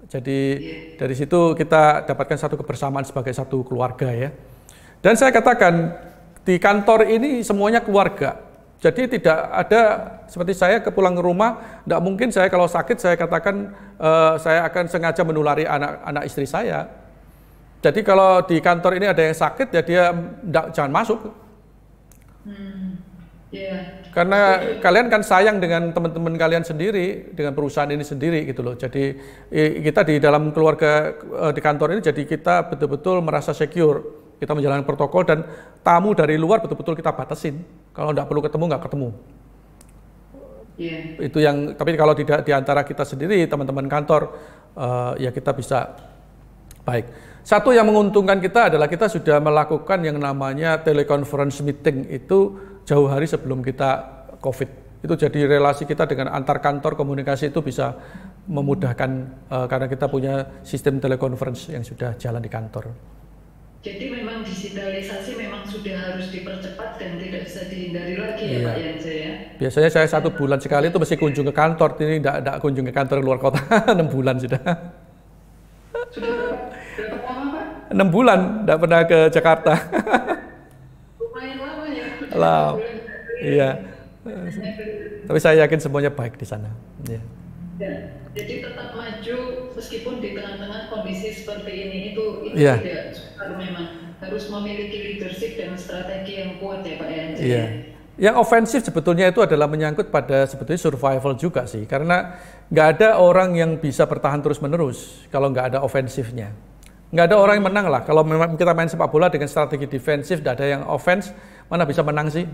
Jadi dari situ kita dapatkan satu kebersamaan sebagai satu keluarga ya. Dan saya katakan di kantor ini semuanya keluarga. Jadi tidak ada seperti saya pulang ke rumah, tidak mungkin saya kalau sakit saya katakan saya akan sengaja menulari anak istri saya. Jadi kalau di kantor ini ada yang sakit ya dia jangan masuk. Karena kalian kan sayang dengan teman-teman kalian sendiri, dengan perusahaan ini sendiri gitu loh. Jadi kita di dalam keluarga di kantor ini, jadi kita betul-betul merasa secure. Kita menjalankan protokol dan tamu dari luar betul-betul kita batasin. Kalau nggak perlu ketemu, nggak ketemu. Itu yang. Tapi kalau tidak di antara kita sendiri, teman-teman kantor, ya kita bisa baik. Satu yang menguntungkan kita adalah kita sudah melakukan yang namanya teleconference meeting itu jauh hari sebelum kita COVID. Itu jadi relasi kita dengan antar kantor komunikasi itu bisa memudahkan karena kita punya sistem teleconference yang sudah jalan di kantor. Jadi memang digitalisasi memang sudah harus dipercepat dan tidak bisa dihindari lagi ya Pak Yanse ya. Biasanya saya 1 bulan sekali itu mesti kunjung ke kantor, ini tidak kunjung ke kantor luar kota 6 bulan sudah. Sudah berapa lama Pak? 6 bulan, tidak pernah ke Jakarta. Lumayan lama ya. Lama. Iya. Tapi saya yakin semuanya baik di sana. Ya. Jadi tetap maju meskipun di tengah-tengah kondisi seperti ini itu tidak sukar, memang harus memiliki leadership dan strategi yang kuat ya Pak Yanse. Iya. Yang ofensif sebetulnya itu adalah menyangkut pada sebetulnya survival juga sih, karena nggak ada orang yang bisa bertahan terus-menerus kalau nggak ada ofensifnya. Nggak ada orang yang menang lah. Kalau memang kita main sepak bola dengan strategi defensif, nggak ada yang offense, mana bisa menang sih?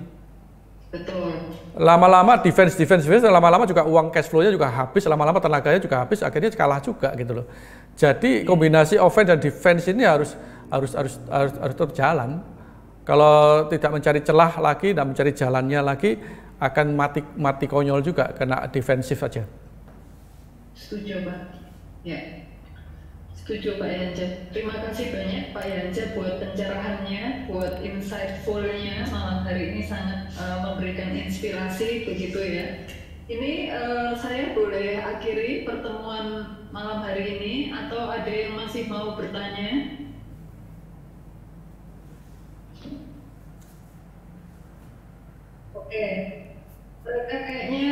Betul. Lama-lama defense, lama-lama juga uang cash flow-nya juga habis, lama-lama tenaganya juga habis, akhirnya kalah juga gitu loh. Jadi kombinasi offense dan defense ini harus tetap jalan. Kalau tidak mencari celah lagi dan mencari jalannya lagi, akan mati konyol juga, kena defensif aja. Setuju Pak. Ya. Setuju Pak Yanja. Terima kasih banyak Pak Yanja buat pencerahannya, buat insightful-nya malam hari ini, sangat memberikan inspirasi begitu ya. Ini saya boleh akhiri pertemuan malam hari ini atau ada yang masih mau bertanya? Oke, mereka kayaknya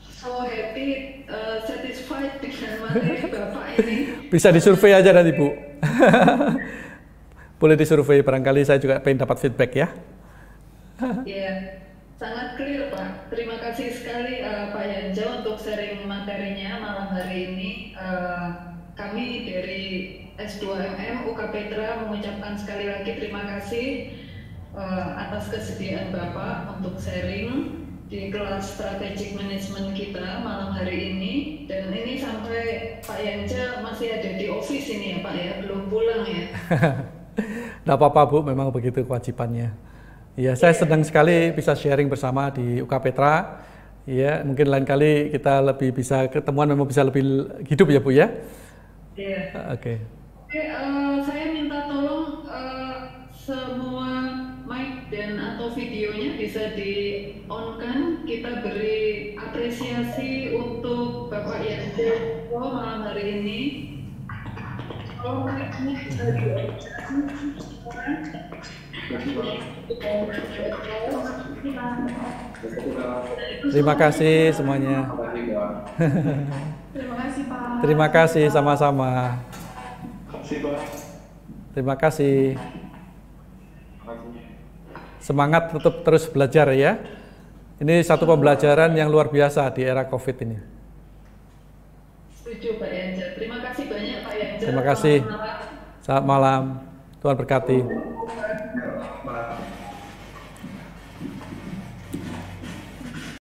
so happy, satisfied dengan materi Bapak ini. Bisa disurvei aja nanti Bu. Boleh disurvei, barangkali saya juga pengen dapat feedback ya. Ya, sangat clear Pak. Terima kasih sekali Pak Yanja untuk sharing materinya malam hari ini. Kami dari S2MM UK Petra mengucapkan sekali lagi terima kasih atas kesediaan Bapak untuk sharing di kelas strategic management kita malam hari ini. Dan ini sampai Pak Yanja masih ada di office ini ya Pak ya, belum pulang ya. Nggak apa-apa Bu, memang begitu kewajibannya. Ya, saya senang sekali bisa sharing bersama di UK Petra. Ya, mungkin lain kali kita lebih bisa ketemuan, memang bisa lebih hidup ya Bu ya. Iya. Oke. Saya minta tolong semua mic dan atau videonya bisa di on kan. Kita beri apresiasi untuk Bapak Yanja malam hari ini. Oh, mic-nya bisa di on. Terima kasih semuanya. Terima kasih Pak. Terima kasih sama-sama. Terima kasih. Semangat tetap terus belajar ya. Ini satu pembelajaran yang luar biasa di era COVID ini. Setuju Pak Yanja. Terima kasih banyak Pak Yanja. Terima kasih. Selamat malam. Selamat malam. Tuhan berkati.